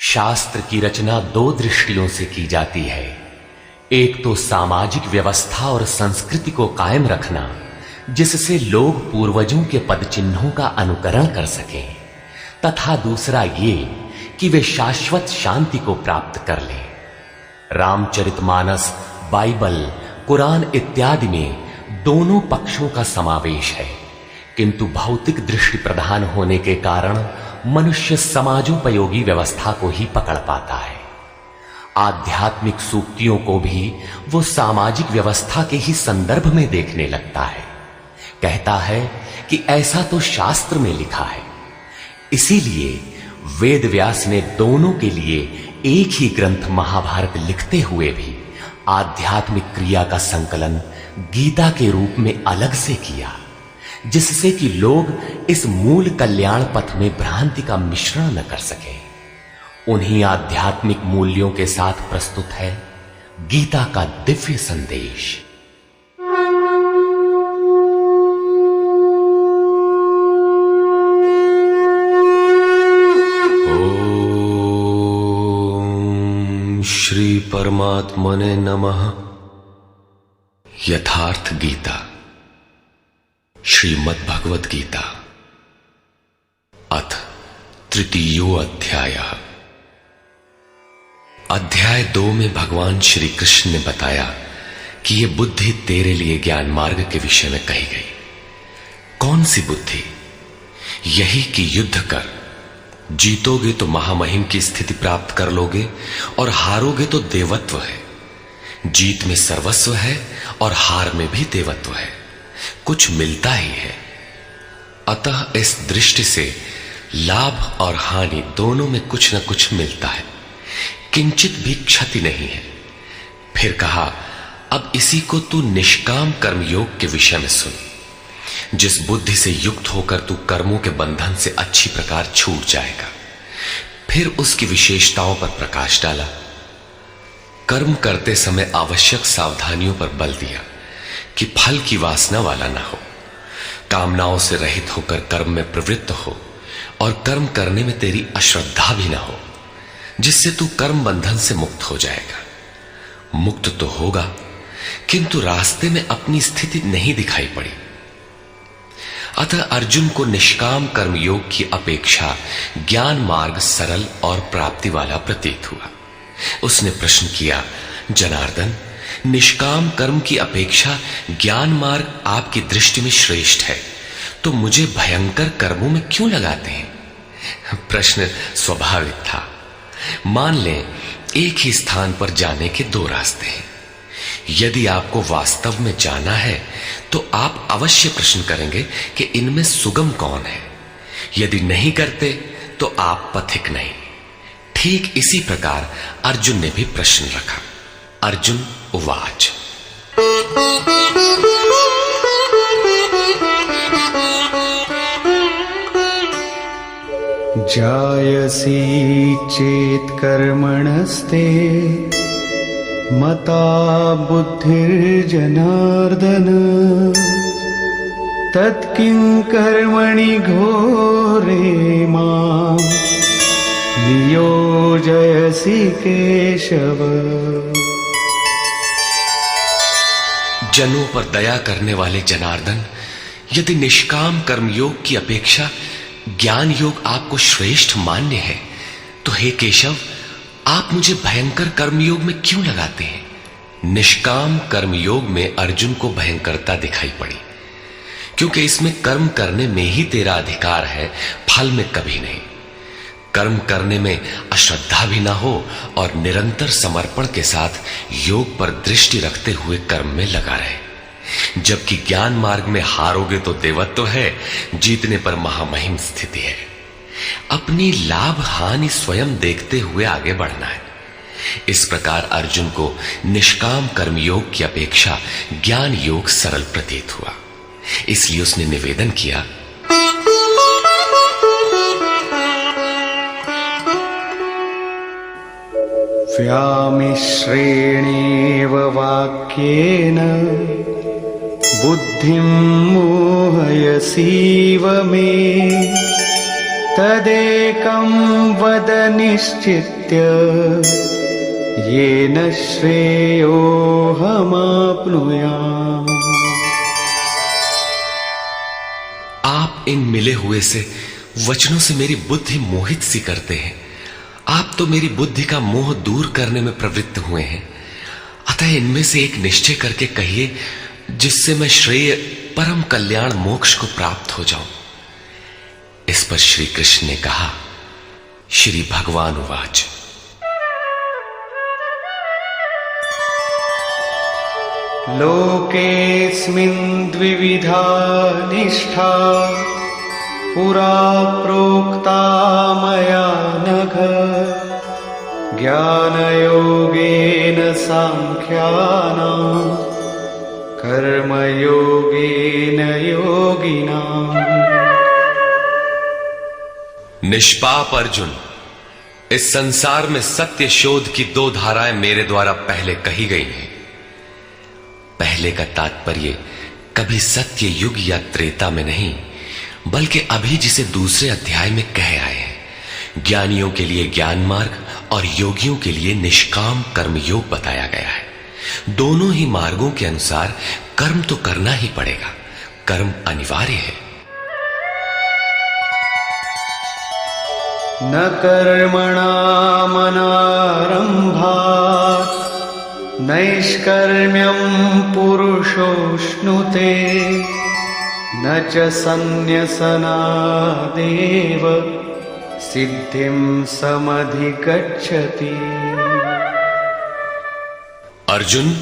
शास्त्र की रचना दो दृष्टियों से की जाती है। एक तो सामाजिक व्यवस्था और संस्कृति को कायम रखना, जिससे लोग पूर्वजों के पद चिन्हों का अनुकरण कर सकें, तथा दूसरा ये कि वे शाश्वत शांति को प्राप्त कर लें। रामचरितमानस, बाइबल, कुरान इत्यादि में दोनों पक्षों का समावेश है, किंतु भौतिक दृष्टि प्रधान होने के कारण मनुष्य समाजोपयोगी व्यवस्था को ही पकड़ पाता है। आध्यात्मिक सूक्तियों को भी वो सामाजिक व्यवस्था के ही संदर्भ में देखने लगता है। कहता है कि ऐसा तो शास्त्र में लिखा है। इसीलिए वेद व्यास ने दोनों के लिए एक ही ग्रंथ महाभारत लिखते हुए भी आध्यात्मिक क्रिया का संकलन गीता के रूप में अलग से किया, जिससे कि लोग इस मूल कल्याण पथ में भ्रांति का मिश्रण न कर सके। उन्हीं आध्यात्मिक मूल्यों के साथ प्रस्तुत है गीता का दिव्य संदेश। ओम श्री परमात्मने नमः। यथार्थ गीता, श्रीमद् भगवद गीता, अथ तृतीयो अध्यायः। अध्याय 2 में भगवान श्री कृष्ण ने बताया कि यह बुद्धि तेरे लिए ज्ञान मार्ग के विषय में कही गई। कौन सी बुद्धि? यही कि युद्ध कर, जीतोगे तो महामहिम की स्थिति प्राप्त कर लोगे और हारोगे तो देवत्व है। जीत में सर्वस्व है और हार में भी देवत्व है, कुछ मिलता ही है। अतः इस दृष्टि से लाभ और हानि दोनों में कुछ न कुछ मिलता है, किंचित भी क्षति नहीं है। फिर कहा, अब इसी को तू निष्काम कर्मयोग के विषय में सुन। जिस बुद्धि से युक्त होकर तू कर्मों के बंधन से अच्छी प्रकार छूट जाएगा। फिर उसकी विशेषताओं पर प्रकाश डाला। कर्म करते समय आवश्यक सावधानियों पर बल दिया कि फल की वासना वाला ना हो, कामनाओं से रहित होकर कर्म में प्रवृत्त हो और कर्म करने में तेरी अश्रद्धा भी ना हो, जिससे तू कर्म बंधन से मुक्त हो जाएगा। मुक्त तो होगा, किंतु रास्ते में अपनी स्थिति नहीं दिखाई पड़ी। अतः अर्जुन को निष्काम कर्मयोग की अपेक्षा ज्ञान मार्ग सरल और प्राप्ति वाला प्रतीत हुआ। उसने प्रश्न किया, जनार्दन, निष्काम कर्म की अपेक्षा ज्ञान मार्ग आपकी दृष्टि में श्रेष्ठ है, तो मुझे भयंकर कर्मों में क्यों लगाते हैं? प्रश्न स्वाभाविक था। मान लें एक ही स्थान पर जाने के दो रास्ते हैं। यदि आपको वास्तव में जाना है तो आप अवश्य प्रश्न करेंगे कि इनमें सुगम कौन है। यदि नहीं करते तो आप पथिक नहीं। ठीक इसी प्रकार अर्जुन ने भी प्रश्न रखा। अर्जुन उवाच, जायसी चेत् कर्मणस्ते मता बुद्धिर्जनार्दन तत्किं कर्मणि घोरे मां नियोजयसि केशव। जनों पर दया करने वाले जनार्दन, यदि निष्काम कर्मयोग की अपेक्षा ज्ञान योग आपको श्रेष्ठ मान्य है, तो हे केशव, आप मुझे भयंकर कर्मयोग में क्यों लगाते हैं? निष्काम कर्मयोग में अर्जुन को भयंकरता दिखाई पड़ी, क्योंकि इसमें कर्म करने में ही तेरा अधिकार है, फल में कभी नहीं। कर्म करने में अश्रद्धा भी ना हो और निरंतर समर्पण के साथ योग पर दृष्टि रखते हुए कर्म में लगा रहे। जबकि ज्ञान मार्ग में हारोगे तो देवत्व है, जीतने पर महामहिम स्थिति है। अपनी लाभ हानि स्वयं देखते हुए आगे बढ़ना है। इस प्रकार अर्जुन को निष्काम कर्मयोग की अपेक्षा ज्ञान योग सरल प्रतीत हुआ। इसलिए उसने निवेदन किया, व्यामिश्रेणेव वाक्येन बुद्धिं मोहयसीव मे तदेकं वद निश्चित्य येन श्रेयोऽहमाप्नुयाम्। आप इन मिले हुए से वचनों से मेरी बुद्धि मोहित सी करते हैं। आप तो मेरी बुद्धि का मोह दूर करने में प्रवृत्त हुए हैं। अतः इनमें से एक निश्चय करके कहिए जिससे मैं श्रेय परम कल्याण मोक्ष को प्राप्त हो जाऊं। इस पर श्री कृष्ण ने कहा, श्री भगवान उवाच, लोकेऽस्मिन् द्विविधा निष्ठा पुरा प्रोक्ता मया नघ। ज्ञानयोगेन सांख्यानां कर्मयोगेन योगिनाम्। निष्पाप अर्जुन, इस संसार में सत्य शोध की दो धाराएं मेरे द्वारा पहले कही गई हैं। पहले का तात्पर्य कभी सत्य युग या त्रेता में नहीं, बल्कि अभी जिसे दूसरे अध्याय में कहे आए हैं। ज्ञानियों के लिए ज्ञान मार्ग और योगियों के लिए निष्काम कर्म योग बताया गया है। दोनों ही मार्गों के अनुसार कर्म तो करना ही पड़ेगा, कर्म अनिवार्य है। न कर्मणामनारम्भात् नैष्कर्म्यं पुरुषोऽश्नुते। न च सन्न्यसनादेव सिद्धिं समधिगच्छति। अर्जुन,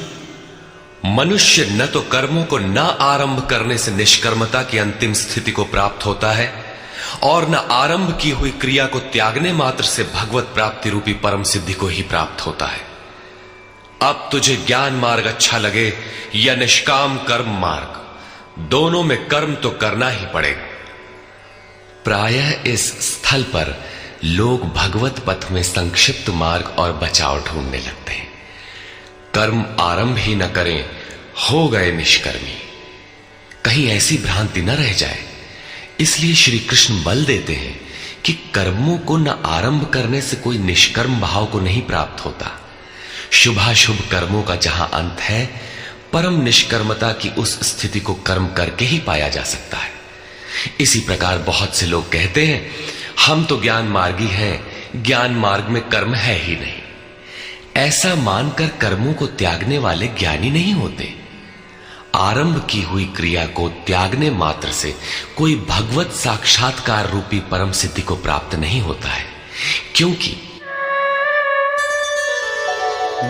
मनुष्य न तो कर्मों को न आरंभ करने से निष्कर्मता की अंतिम स्थिति को प्राप्त होता है और न आरंभ की हुई क्रिया को त्यागने मात्र से भगवत प्राप्ति रूपी परम सिद्धि को ही प्राप्त होता है। अब तुझे ज्ञान मार्ग अच्छा लगे या निष्काम कर्म मार्ग, दोनों में कर्म तो करना ही पड़ेगा। प्रायः इस स्थल पर लोग भगवत पथ में संक्षिप्त मार्ग और बचाव ढूंढने लगते हैं। कर्म आरंभ ही न करें, हो गए निष्कर्मी। कहीं ऐसी भ्रांति न रह जाए, इसलिए श्री कृष्ण बल देते हैं कि कर्मों को न आरंभ करने से कोई निष्कर्म भाव को नहीं प्राप्त होता। शुभाशुभ कर्मों का जहां अंत है, परम निष्कर्मता की उस स्थिति को कर्म करके ही पाया जा सकता है। इसी प्रकार बहुत से लोग कहते हैं, हम तो ज्ञान मार्गी हैं, ज्ञान मार्ग में कर्म है ही नहीं। ऐसा मानकर कर्मों को त्यागने वाले ज्ञानी नहीं होते। आरंभ की हुई क्रिया को त्यागने मात्र से कोई भगवत साक्षात्कार रूपी परम सिद्धि को प्राप्त नहीं होता है, क्योंकि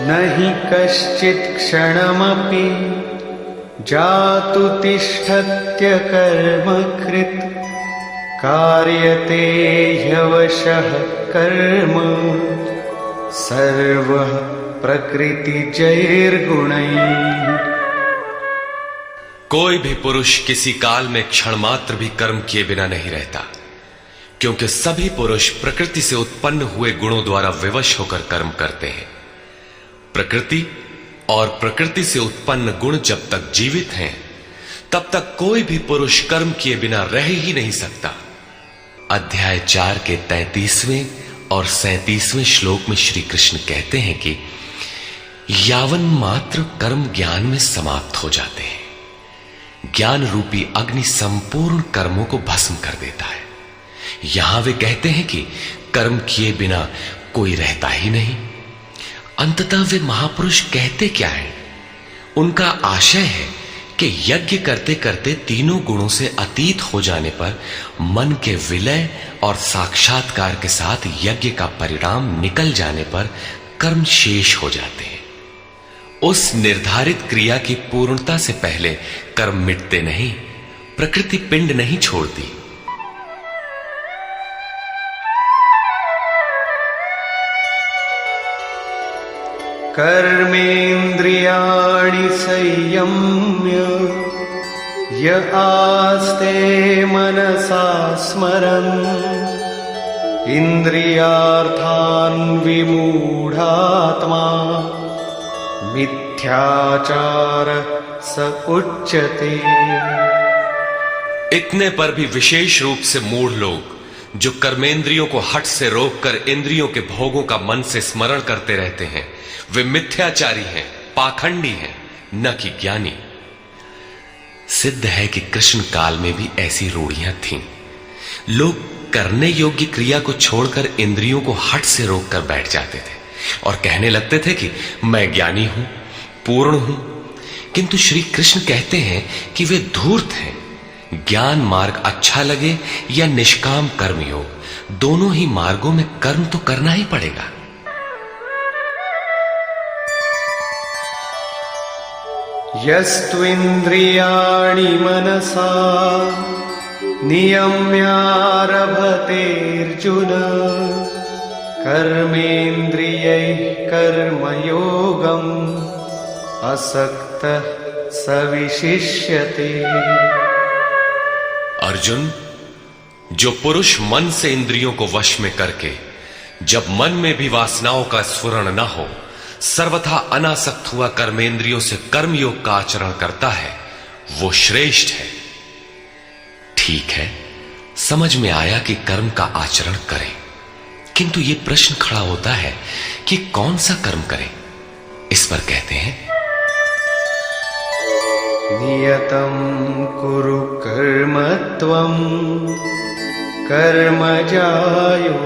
नहि कश्चित् क्षणमपि जातु तिष्ठत्य कर्मकृत्। कार्यते ह्यवशः कर्म सर्वः प्रकृतिजैर्गुणैः। कोई भी पुरुष किसी काल में क्षण मात्र भी कर्म किए बिना नहीं रहता, क्योंकि सभी पुरुष प्रकृति से उत्पन्न हुए गुणों द्वारा विवश होकर कर्म करते हैं। प्रकृति और प्रकृति से उत्पन्न गुण जब तक जीवित हैं, तब तक कोई भी पुरुष कर्म किए बिना रह ही नहीं सकता। अध्याय 4 के 33वें और 37वें श्लोक में श्री कृष्ण कहते हैं कि यावन मात्र कर्म ज्ञान में समाप्त हो जाते हैं। ज्ञान रूपी अग्नि संपूर्ण कर्मों को भस्म कर देता है। यहां वे कहते हैं कि कर्म किए बिना कोई रहता ही नहीं। अंततः वे महापुरुष कहते क्या है? उनका आशय है कि यज्ञ करते करते तीनों गुणों से अतीत हो जाने पर मन के विलय और साक्षात्कार के साथ यज्ञ का परिणाम निकल जाने पर कर्म शेष हो जाते हैं। उस निर्धारित क्रिया की पूर्णता से पहले कर्म मिटते नहीं, प्रकृति पिंड नहीं छोड़ती। कर्मेन्द्रियाणि संयम्य य आस्ते मनसा स्मरन् इन्द्रियार्थान् विमूढात्मा मिथ्याचार स उच्यते। इतने पर भी विशेष रूप से मूढ़ लोग जो कर्मेंद्रियों को हठ से रोककर इंद्रियों के भोगों का मन से स्मरण करते रहते हैं, वे मिथ्याचारी हैं, पाखंडी हैं, न कि ज्ञानी। सिद्ध है कि कृष्ण काल में भी ऐसी रूढ़ियां थीं। लोग करने योग्य क्रिया को छोड़कर इंद्रियों को हठ से रोककर बैठ जाते थे और कहने लगते थे कि मैं ज्ञानी हूं, पूर्ण हूं। किंतु श्री कृष्ण कहते हैं कि वे धूर्त हैं। ज्ञान मार्ग अच्छा लगे या निष्काम कर्म योग, दोनों ही मार्गों में कर्म तो करना ही पड़ेगा। यस्त्विन्द्रियाणि मनसा नियम्यारभतेऽर्जुन कर्मेन्द्रियैः कर्मयोगम् असक्तः स विशिष्यते। अर्जुन, जो पुरुष मन से इंद्रियों को वश में करके जब मन में भी वासनाओं का स्फुरण न हो सर्वथा अनासक्त हुआ कर्मेंद्रियों से कर्मयोग का आचरण करता है, वो श्रेष्ठ है। ठीक है, समझ में आया कि कर्म का आचरण करें, किंतु ये प्रश्न खड़ा होता है कि कौन सा कर्म करें। इस पर कहते हैं, नियतं कुरु कर्म त्वं कर्मजायो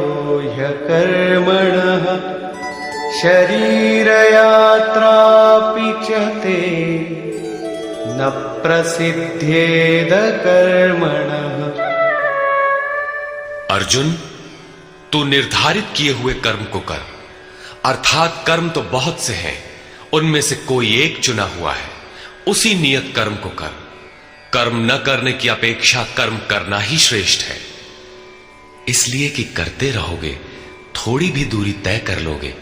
ह्यकर्मणः शरीरयात्रापि च ते न प्रसिद्ध्येद कर्मणः। अर्जुन, तू निर्धारित किए हुए कर्म को कर, अर्थात कर्म तो बहुत से हैं, उनमें से कोई एक चुना हुआ है, उसी नियत कर्म को कर। कर्म न करने की अपेक्षा कर्म करना ही श्रेष्ठ है। इसलिए कि करते रहोगे, थोड़ी भी दूरी तय कर लोगे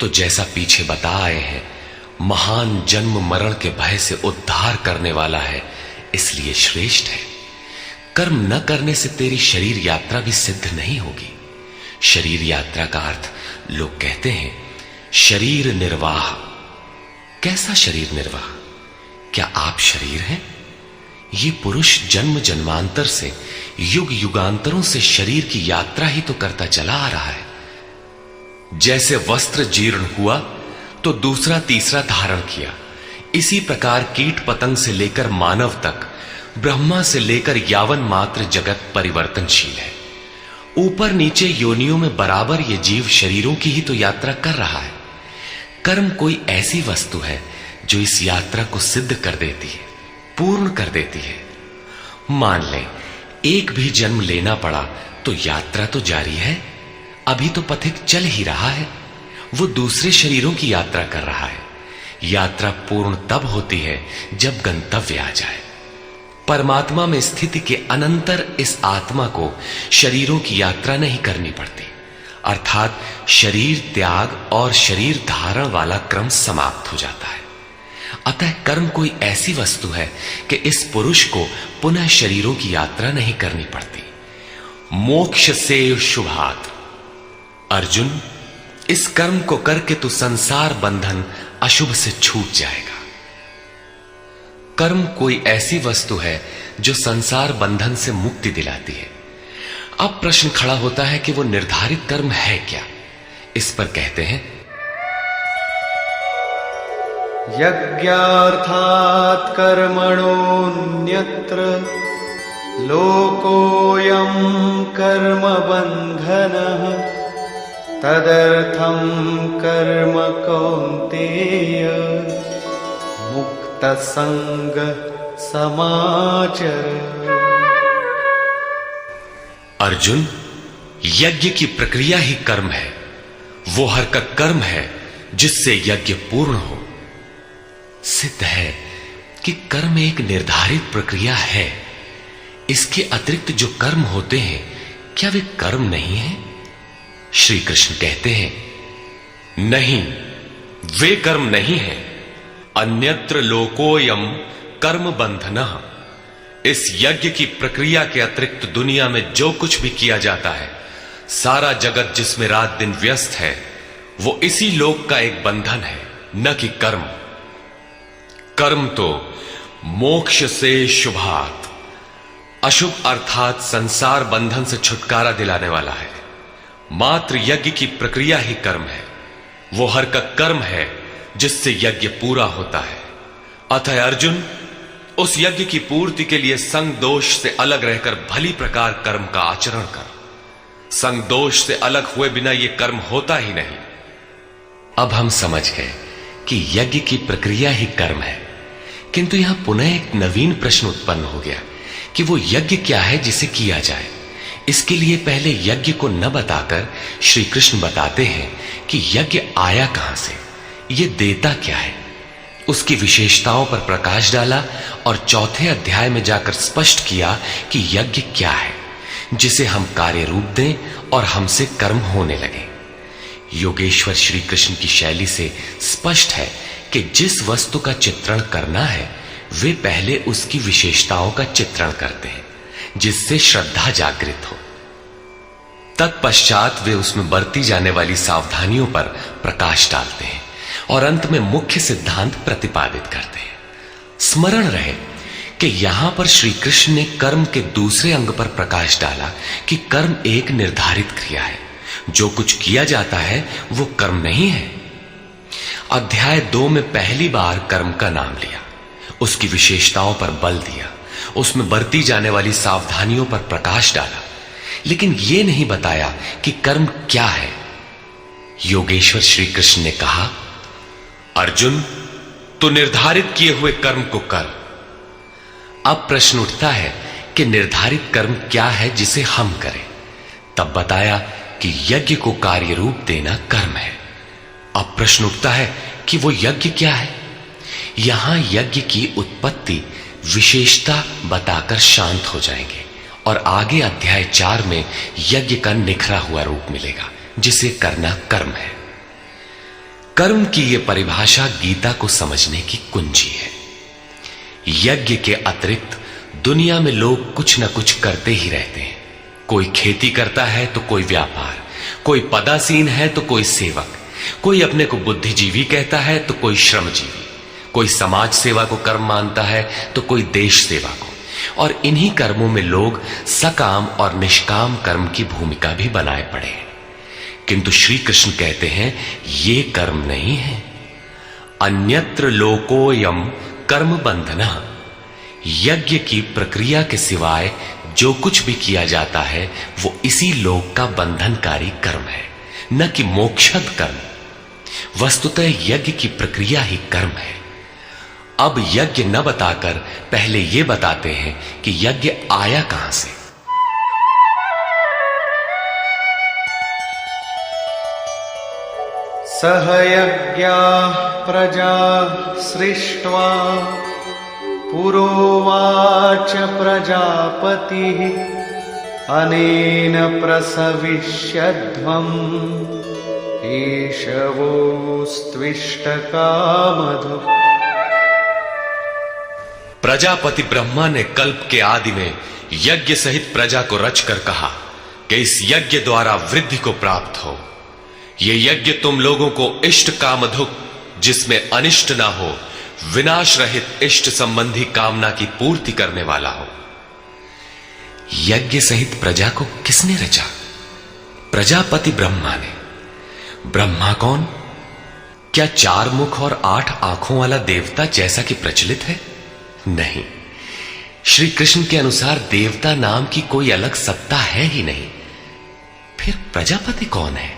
तो जैसा पीछे बता आए हैं, महान जन्म मरण के भय से उद्धार करने वाला है, इसलिए श्रेष्ठ है। कर्म न करने से तेरी शरीर यात्रा भी सिद्ध नहीं होगी। शरीर यात्रा का अर्थ लोग कहते हैं शरीर निर्वाह। कैसा शरीर निर्वाह? क्या आप शरीर हैं? ये पुरुष जन्म जन्मांतर से, युग युगांतरों से शरीर की यात्रा ही तो करता चला आ रहा है। जैसे वस्त्र जीर्ण हुआ तो दूसरा तीसरा धारण किया, इसी प्रकार कीट पतंग से लेकर मानव तक, ब्रह्मा से लेकर यावन मात्र जगत परिवर्तनशील है। ऊपर नीचे योनियों में बराबर ये जीव शरीरों की ही तो यात्रा कर रहा है। कर्म कोई ऐसी वस्तु है जो इस यात्रा को सिद्ध कर देती है, पूर्ण कर देती है। मान लें एक भी जन्म लेना पड़ा तो यात्रा तो जारी है, अभी तो पथिक चल ही रहा है, वो दूसरे शरीरों की यात्रा कर रहा है। यात्रा पूर्ण तब होती है जब गंतव्य आ जाए। परमात्मा में स्थिति के अनंतर इस आत्मा को शरीरों की यात्रा नहीं करनी पड़ती, अर्थात शरीर त्याग और शरीर धारण वाला क्रम समाप्त हो जाता है। अतः कर्म कोई ऐसी वस्तु है कि इस पुरुष को पुनः शरीरों की यात्रा नहीं करनी पड़ती। मोक्ष से शुभात। अर्जुन, इस कर्म को करके तू संसार बंधन अशुभ से छूट जाएगा। कर्म कोई ऐसी वस्तु है जो संसार बंधन से मुक्ति दिलाती है। अब प्रश्न खड़ा होता है कि वो निर्धारित कर्म है क्या। इस पर कहते हैं, यज्ञार्थात् कर्मणोऽन्यत्र लोकोऽयं कर्म बन्धनः तदर्थं कर्म कौन्तेय मुक्तसंग समाचर। अर्जुन, यज्ञ की प्रक्रिया ही कर्म है। वो हरकत कर्म है जिससे यज्ञ पूर्ण हो। सिद्ध है कि कर्म एक निर्धारित प्रक्रिया है। इसके अतिरिक्त जो कर्म होते हैं, क्या वे कर्म नहीं है? श्री कृष्ण कहते हैं, नहीं, वे कर्म नहीं है। अन्यत्र लोकोयम कर्म बंधनः। इस यज्ञ की प्रक्रिया के अतिरिक्त दुनिया में जो कुछ भी किया जाता है, सारा जगत जिसमें रात दिन व्यस्त है, वो इसी लोक का एक बंधन है, न कि कर्म। कर्म तो मोक्ष से शुभात, अशुभ अर्थात संसार बंधन से छुटकारा दिलाने वाला है। मात्र यज्ञ की प्रक्रिया ही कर्म है। वो हर का कर्म है जिससे यज्ञ पूरा होता है। अतः अर्जुन, उस यज्ञ की पूर्ति के लिए संग दोष से अलग रहकर भली प्रकार कर्म का आचरण कर। संग दोष से अलग हुए बिना यह कर्म होता ही नहीं। अब हम समझ गए कि यज्ञ की प्रक्रिया ही कर्म है, किंतु यहां पुनः एक नवीन प्रश्न उत्पन्न हो गया कि वो यज्ञ क्या है जिसे किया जाए। इसके लिए पहले यज्ञ को न बताकर श्री कृष्ण बताते हैं कि यज्ञ आया कहां से, ये देता क्या है। उसकी विशेषताओं पर प्रकाश डाला और चौथे अध्याय में जाकर स्पष्ट किया कि यज्ञ क्या है जिसे हम कार्य रूप दें और हमसे कर्म होने लगे। योगेश्वर श्री कृष्ण की शैली से स्पष्ट है कि जिस वस्तु का चित्रण करना है वे पहले उसकी विशेषताओं का चित्रण करते हैं जिससे श्रद्धा जागृत हो। तत्पश्चात वे उसमें बरती जाने वाली सावधानियों पर प्रकाश डालते हैं और अंत में मुख्य सिद्धांत प्रतिपादित करते हैं। स्मरण रहे कि यहां पर श्री कृष्ण ने कर्म के दूसरे अंग पर प्रकाश डाला कि कर्म एक निर्धारित क्रिया है। जो कुछ किया जाता है वो कर्म नहीं है। अध्याय 2 में पहली बार कर्म का नाम लिया, उसकी विशेषताओं पर बल दिया, उसमें बरती जाने वाली सावधानियों पर प्रकाश डाला, लेकिन यह नहीं बताया कि कर्म क्या है। योगेश्वर श्री कृष्ण ने कहा, अर्जुन, तू निर्धारित किए हुए कर्म को कर। अब प्रश्न उठता है कि निर्धारित कर्म क्या है जिसे हम करें। तब बताया कि यज्ञ को कार्य रूप देना कर्म है। अब प्रश्न उठता है कि वो यज्ञ क्या है। यहां यज्ञ की उत्पत्ति विशेषता बताकर शांत हो जाएंगे और आगे अध्याय 4 में यज्ञ का निखरा हुआ रूप मिलेगा जिसे करना कर्म है। कर्म की यह परिभाषा गीता को समझने की कुंजी है। यज्ञ के अतिरिक्त दुनिया में लोग कुछ न कुछ करते ही रहते हैं। कोई खेती करता है तो कोई व्यापार, कोई पदासीन है तो कोई सेवक, कोई अपने को बुद्धिजीवी कहता है तो कोई श्रमजीवी, कोई समाज सेवा को कर्म मानता है तो कोई देश सेवा को। और इन्हीं कर्मों में लोग सकाम और निष्काम कर्म की भूमिका भी बनाए पड़े हैं। किंतु श्री कृष्ण कहते हैं ये कर्म नहीं है। अन्यत्र लोकोयम कर्म बंधना। यज्ञ की प्रक्रिया के सिवाय जो कुछ भी किया जाता है वो इसी लोक का बंधनकारी कर्म है, न कि मोक्षद कर्म। वस्तुतः यज्ञ की प्रक्रिया ही कर्म है। अब यज्ञ न बताकर पहले यह बताते हैं कि यज्ञ आया कहां से। सह यज्ञाः प्रजा सृष्ट्वा पुरोवाच प्रजापतिः अनेन प्रसविष्यध्वम् ईशवोस्त्विष्टकामधुक्। प्रजापति ब्रह्मा ने कल्प के आदि में यज्ञ सहित प्रजा को रचकर कहा कि इस यज्ञ द्वारा वृद्धि को प्राप्त हो। ये यज्ञ तुम लोगों को इष्ट कामधुक, जिसमें अनिष्ट ना हो, विनाश रहित इष्ट संबंधी कामना की पूर्ति करने वाला हो। यज्ञ सहित प्रजा को किसने रचा? प्रजापति ब्रह्मा ने। ब्रह्मा कौन? क्या 4 मुख और 8 आंखों वाला देवता जैसा कि प्रचलित है? नहीं। श्री कृष्ण के अनुसार देवता नाम की कोई अलग सत्ता है ही नहीं। फिर प्रजापति कौन है?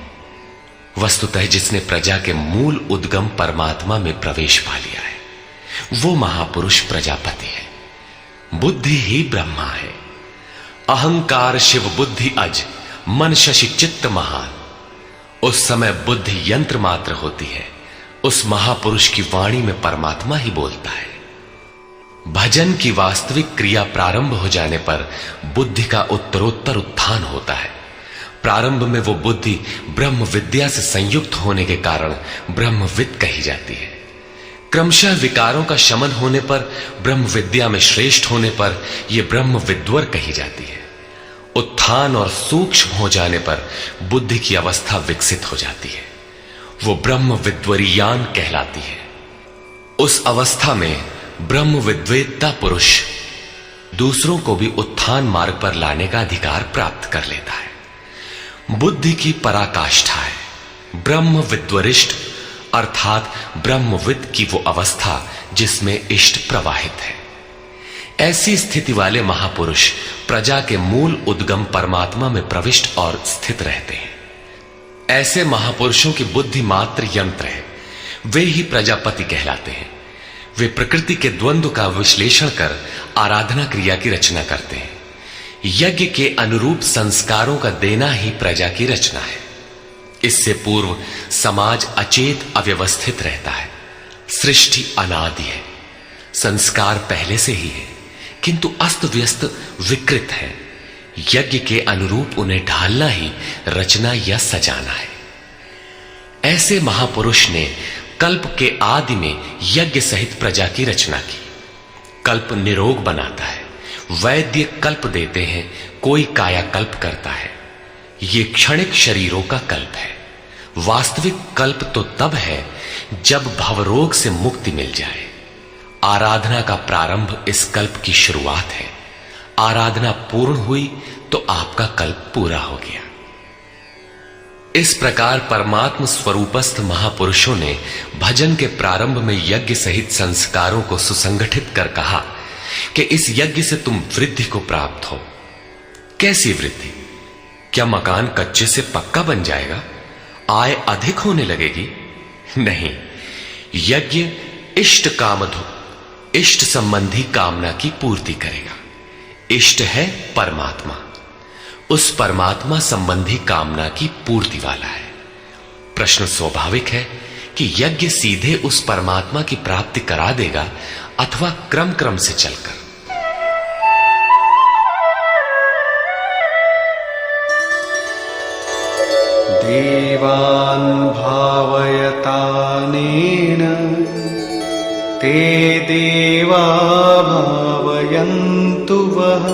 वस्तुतः जिसने प्रजा के मूल उद्गम परमात्मा में प्रवेश पा लिया है वो महापुरुष प्रजापति है। बुद्धि ही ब्रह्मा है। अहंकार शिव बुद्धि अज, मन शशि चित्त महान। उस समय बुद्धि यंत्र मात्र होती है। उस महापुरुष की वाणी में परमात्मा ही बोलता है। भजन की वास्तविक क्रिया प्रारंभ हो जाने पर बुद्धि का उत्तरोत्तर उत्थान होता है। प्रारंभ में वो बुद्धि ब्रह्म विद्या से संयुक्त होने के कारण ब्रह्मविद कही जाती है। क्रमशः विकारों का शमन होने पर, ब्रह्म विद्या में श्रेष्ठ होने पर यह ब्रह्म विद्वर कही जाती है। उत्थान और सूक्ष्म हो जाने पर बुद्धि की अवस्था विकसित हो जाती है। वो ब्रह्म विद्वरीयान कहलाती है। उस अवस्था में ब्रह्म विद्वेत्ता पुरुष दूसरों को भी उत्थान मार्ग पर लाने का अधिकार प्राप्त कर लेता है। बुद्धि की पराकाष्ठा है ब्रह्म विद्वरिष्ट, अर्थात ब्रह्मविद की वो अवस्था जिसमें इष्ट प्रवाहित है। ऐसी स्थिति वाले महापुरुष प्रजा के मूल उद्गम परमात्मा में प्रविष्ट और स्थित रहते हैं। ऐसे महापुरुषों की बुद्धि मात्र यंत्र है, वे ही प्रजापति कहलाते हैं। वे प्रकृति के द्वंद्व का विश्लेषण कर आराधना क्रिया की रचना करते हैं। यज्ञ के अनुरूप संस्कारों का देना ही प्रजा की रचना है। इससे पूर्व समाज अचेत अव्यवस्थित रहता है। सृष्टि अनादि है, संस्कार पहले से ही है, किंतु अस्त व्यस्त विकृत है। यज्ञ के अनुरूप उन्हें ढालना ही रचना या सजाना है। ऐसे महापुरुष ने कल्प के आदि में यज्ञ सहित प्रजा की रचना की। कल्प निरोग बनाता है, वैद्य कल्प देते हैं, कोई कायाकल्प करता है। ये क्षणिक शरीरों का कल्प है। वास्तविक कल्प तो तब है जब भवरोग से मुक्ति मिल जाए। आराधना का प्रारंभ इस कल्प की शुरुआत है। आराधना पूर्ण हुई तो आपका कल्प पूरा हो गया। इस प्रकार परमात्म स्वरूपस्थ महापुरुषों ने भजन के प्रारंभ में यज्ञ सहित संस्कारों को सुसंगठित कर कहा कि इस यज्ञ से तुम वृद्धि को प्राप्त हो। कैसी वृद्धि? क्या मकान कच्चे से पक्का बन जाएगा? आय अधिक होने लगेगी? नहीं, यज्ञ इष्ट कामधु, इष्ट संबंधी कामना की पूर्ति करेगा। इष्ट है परमात्मा, उस परमात्मा संबंधी कामना की पूर्ति वाला है। प्रश्न स्वाभाविक है कि यज्ञ सीधे उस परमात्मा की प्राप्ति करा देगा अथवा क्रम क्रम से चलकर। देवान् भावयतानेन ते देवा भावयन्तु वः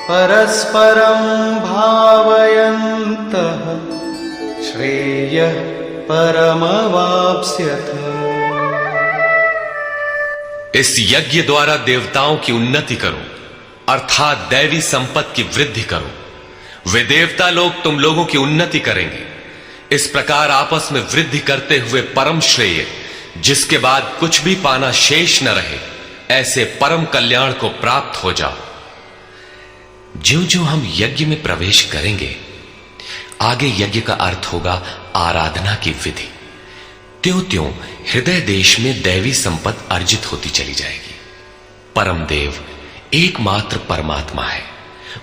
परस्परं भावयन्तः श्रेयः परमवाप्स्यथ। इस यज्ञ द्वारा देवताओं की उन्नति करो, अर्थात दैवी संपत्ति की वृद्धि करो। वे देवता लोग तुम लोगों की उन्नति करेंगे। इस प्रकार आपस में वृद्धि करते हुए परम श्रेय, जिसके बाद कुछ भी पाना शेष न रहे, ऐसे परम कल्याण को प्राप्त हो जाओ। ज्यों ज्यों हम यज्ञ में प्रवेश करेंगे, आगे यज्ञ का अर्थ होगा आराधना की विधि। त्यों त्यों हृदय देश में दैवी संपत्ति अर्जित होती चली जाएगी। परम देव एकमात्र परमात्मा है।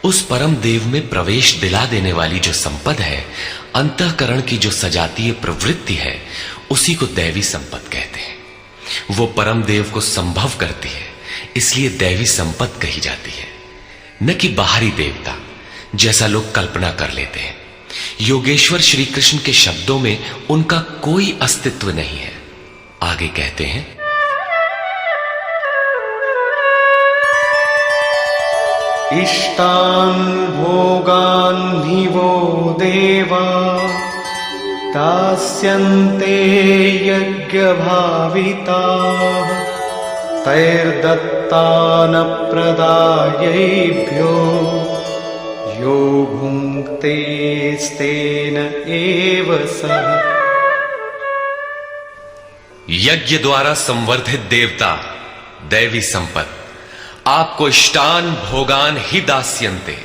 उस परम देव में प्रवेश दिला देने वाली जो संपद है, अंतःकरण की जो सजातीय प्रवृत्ति है, उसी को दैवी संपत्ति कहते हैं। वो परम देव को संभव करती है, इसलिए दैवी संपत्ति कही जाती है, न कि बाहरी देवता जैसा लोग कल्पना कर लेते हैं। योगेश्वर श्री कृष्ण के शब्दों में उनका कोई अस्तित्व नहीं है। आगे कहते हैं, इष्टान् भोगान् हि वो देवा दास्यन्ते यज्ञभाविताः तैर्दत्तानप्रदायैभ्यो यो भुङ्क्तेस्तेन एव सः। यज्ञ द्वारा संवर्धित देवता दैवी संपत्ति आपको इष्टान भोगान ही दास्यन्ते,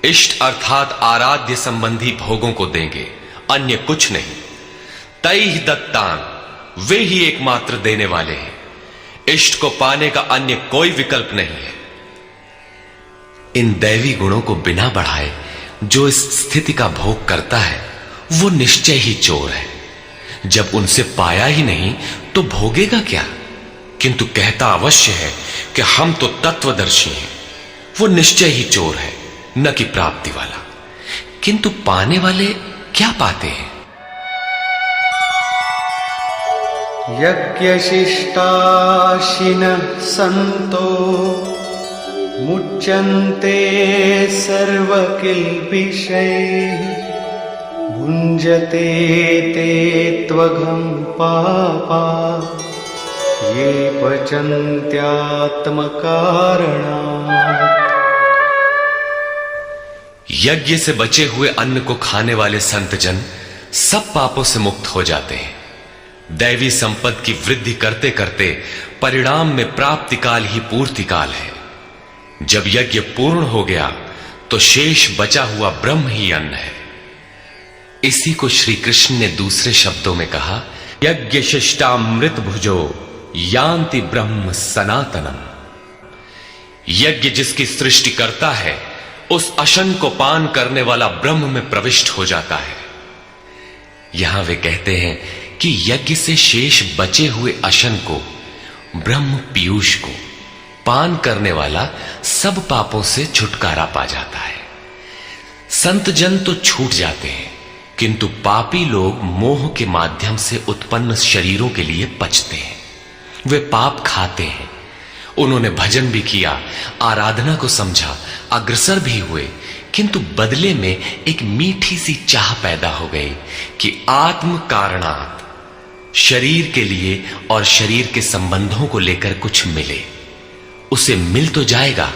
इष्ट अर्थात आराध्य संबंधी भोगों को देंगे, अन्य कुछ नहीं। तैहि दत्तान, वे ही एकमात्र देने वाले हैं। इष्ट को पाने का अन्य कोई विकल्प नहीं है। इन दैवी गुणों को बिना बढ़ाए जो इस स्थिति का भोग करता है, वो निश्चय ही चोर है। जब उनसे पाया ही नहीं तो भोगेगा क्या? किंतु कहता अवश्य है कि हम तो तत्वदर्शी हैं। वो निश्चय ही चोर है, न कि प्राप्ति वाला। किंतु पाने वाले क्या पाते हैं? यज्ञशिष्टाशिनः सन्तो मुच्यन्ते सर्वकिल्बिषैः भुञ्जते ते त्वघं पापा ये पचन्त्यात्मकारणात्। यज्ञ से बचे हुए अन्न को खाने वाले संतजन सब पापों से मुक्त हो जाते हैं। दैवी संपत्ति की वृद्धि करते करते परिणाम में प्राप्ति काल ही पूर्ति काल है। जब यज्ञ पूर्ण हो गया तो शेष बचा हुआ ब्रह्म ही अन्न है। इसी को श्री कृष्ण ने दूसरे शब्दों में कहा, यज्ञ शिष्टामृत भुजो यान्ति ब्रह्म सनातनम। यज्ञ जिसकी सृष्टि करता है उस अशन को पान करने वाला ब्रह्म में प्रविष्ट हो जाता है। यहां वे कहते हैं कि यज्ञ से शेष बचे हुए अशन को, ब्रह्म पीयूष को पान करने वाला सब पापों से छुटकारा पा जाता है। संत जन तो छूट जाते हैं, किंतु पापी लोग मोह के माध्यम से उत्पन्न शरीरों के लिए पचते हैं। वे पाप खाते हैं। उन्होंने भजन भी किया, आराधना को समझा, अग्रसर भी हुए, किंतु बदले में एक मीठी सी चाह पैदा हो गई कि आत्म कारणात् शरीर के लिए और शरीर के संबंधों को लेकर कुछ मिले। उसे मिल तो जाएगा,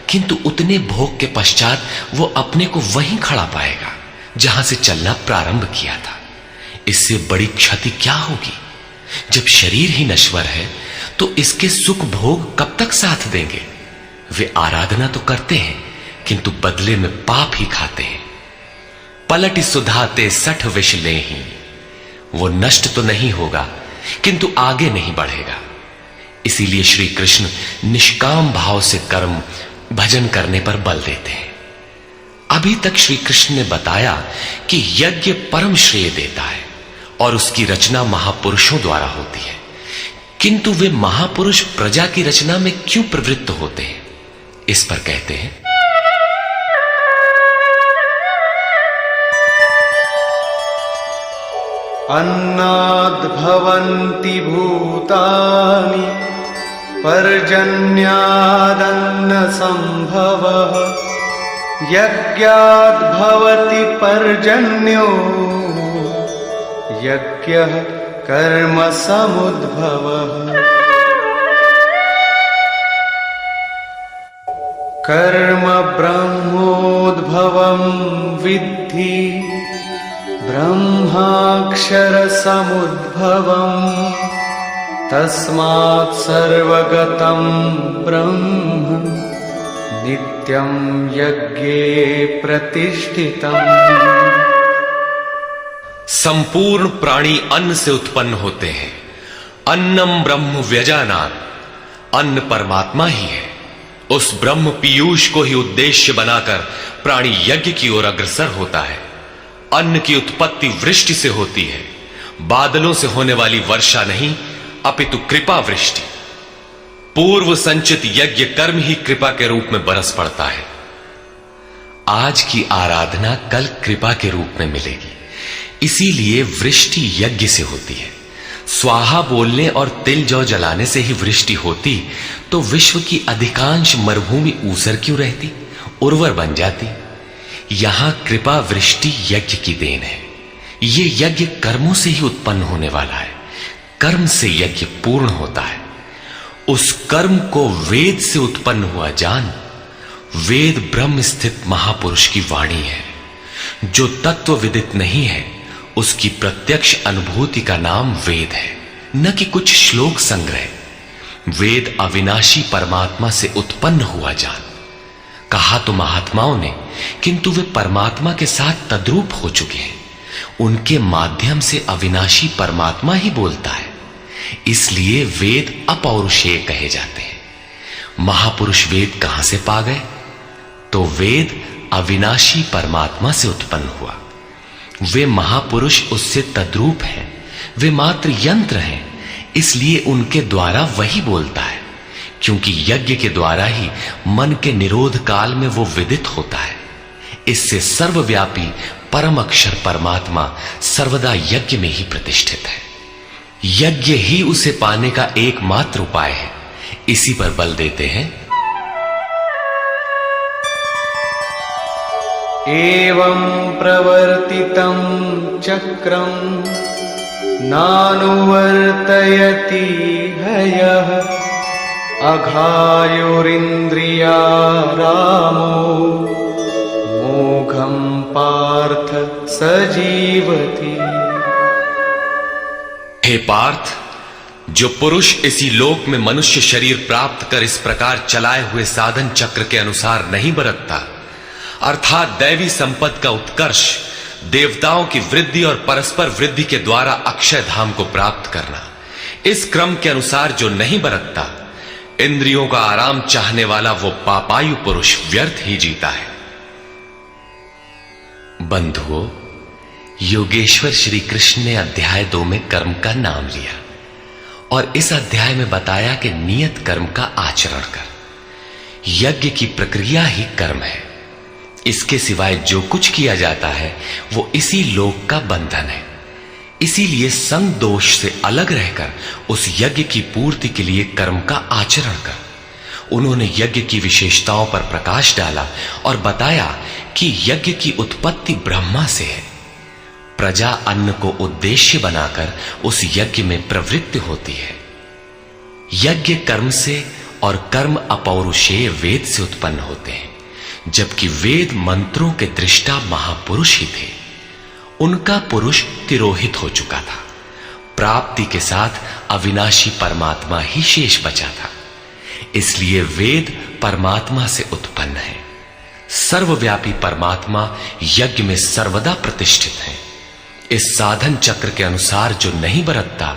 किंतु उतने भोग के पश्चात वो अपने को वहीं खड़ा पाएगा जहां से चलना प्रारंभ किया था। इससे बड़ी क्षति क्या होगी? जब शरीर ही नश्वर है तो इसके सुख भोग कब तक साथ देंगे? वे आराधना तो करते हैं, किंतु बदले में पाप ही खाते हैं। पलटि सुधाते सठ विष लेहि। वो नष्ट तो नहीं होगा, किंतु आगे नहीं बढ़ेगा। इसीलिए श्री कृष्ण निष्काम भाव से कर्म भजन करने पर बल देते हैं। अभी तक श्री कृष्ण ने बताया कि यज्ञ परम श्रेय देता है और उसकी रचना महापुरुषों द्वारा होती है, किंतु वे महापुरुष प्रजा की रचना में क्यों प्रवृत्त होते हैं? इस पर कहते हैं, अन्नाद्भवन्ति भूतानि पर्जन्यादन्न संभवः यज्ञाद्भवति पर्जन्यो यज्ञः कर्म समुद्भवः। कर्म ब्रह्मोद्भवं विद्धि ब्रह्माक्षर समुद्भवम् तस्मात् सर्वगतं ब्रह्म नित्यं यज्ञे प्रतिष्ठितम्। संपूर्ण प्राणी अन्न से उत्पन्न होते हैं। अन्नम ब्रह्म व्यजानात्। अन्न परमात्मा ही है। उस ब्रह्म पीयूष को ही उद्देश्य बनाकर प्राणी यज्ञ की ओर अग्रसर होता है। अन्न की उत्पत्ति वृष्टि से होती है। बादलों से होने वाली वर्षा नहीं, अपितु कृपा वृष्टि। पूर्व संचित यज्ञ कर्म ही कृपा के रूप में बरस पड़ता है। आज की आराधना कल कृपा के रूप में मिलेगी। इसीलिए वृष्टि यज्ञ से होती है। स्वाहा बोलने और तिल जौ जलाने से ही वृष्टि होती तो विश्व की अधिकांश मरुभूमि ऊसर क्यों रहती, उर्वर बन जाती। यहां कृपा वृष्टि यज्ञ की देन है। ये यज्ञ कर्मों से ही उत्पन्न होने वाला है। कर्म से यज्ञ पूर्ण होता है। उस कर्म को वेद से उत्पन्न हुआ जान। वेद ब्रह्म स्थित महापुरुष की वाणी है। जो तत्व विदित नहीं है उसकी प्रत्यक्ष अनुभूति का नाम वेद है, न कि कुछ श्लोक संग्रह। वेद अविनाशी परमात्मा से उत्पन्न हुआ जान। कहा तो महात्माओं ने, किंतु वे परमात्मा के साथ तद्रूप हो चुके हैं। उनके माध्यम से अविनाशी परमात्मा ही बोलता है। इसलिए वेद अपौरुषेय कहे जाते हैं। महापुरुष वेद कहां से पा गए? तो वेद अविनाशी परमात्मा से उत्पन्न हुआ। वे महापुरुष उससे तद्रूप हैं। वे मात्र यंत्र हैं, इसलिए उनके द्वारा वही बोलता है। क्योंकि यज्ञ के द्वारा ही मन के निरोध काल में वो विदित होता है। इससे सर्वव्यापी परम अक्षर परमात्मा सर्वदा यज्ञ में ही प्रतिष्ठित है। यज्ञ ही उसे पाने का एकमात्र उपाय है। इसी पर बल देते हैं, एवं प्रवर्तितं चक्रं नानुवर्तयति हयः अघायुरिन्द्रियारामो मोघं पार्थ स जीवति। हे पार्थ, जो पुरुष इसी लोक में मनुष्य शरीर प्राप्त कर इस प्रकार चलाए हुए साधन चक्र के अनुसार नहीं बरतता, अर्थात दैवी संपत्ति का उत्कर्ष, देवताओं की वृद्धि और परस्पर वृद्धि के द्वारा अक्षय धाम को प्राप्त करना, इस क्रम के अनुसार जो नहीं बरतता, इंद्रियों का आराम चाहने वाला वो पापायु पुरुष व्यर्थ ही जीता है। बंधुओं, योगेश्वर श्री कृष्ण ने अध्याय 2 में कर्म का नाम लिया और इस अध्याय में बताया कि नियत कर्म का आचरण कर। यज्ञ की प्रक्रिया ही कर्म है। इसके सिवाय जो कुछ किया जाता है वो इसी लोक का बंधन है। इसीलिए संग दोष से अलग रहकर उस यज्ञ की पूर्ति के लिए कर्म का आचरण कर। उन्होंने यज्ञ की विशेषताओं पर प्रकाश डाला और बताया कि यज्ञ की उत्पत्ति ब्रह्मा से है। प्रजा अन्न को उद्देश्य बनाकर उस यज्ञ में प्रवृत्त होती है। यज्ञ कर्म से और कर्म अपौरुषेय वेद से उत्पन्न होते हैं, जबकि वेद मंत्रों के दृष्टा महापुरुष ही थे। उनका पुरुष तिरोहित हो चुका था। प्राप्ति के साथ अविनाशी परमात्मा ही शेष बचा था। इसलिए वेद परमात्मा से उत्पन्न है। सर्वव्यापी परमात्मा यज्ञ में सर्वदा प्रतिष्ठित है। इस साधन चक्र के अनुसार जो नहीं बरतता,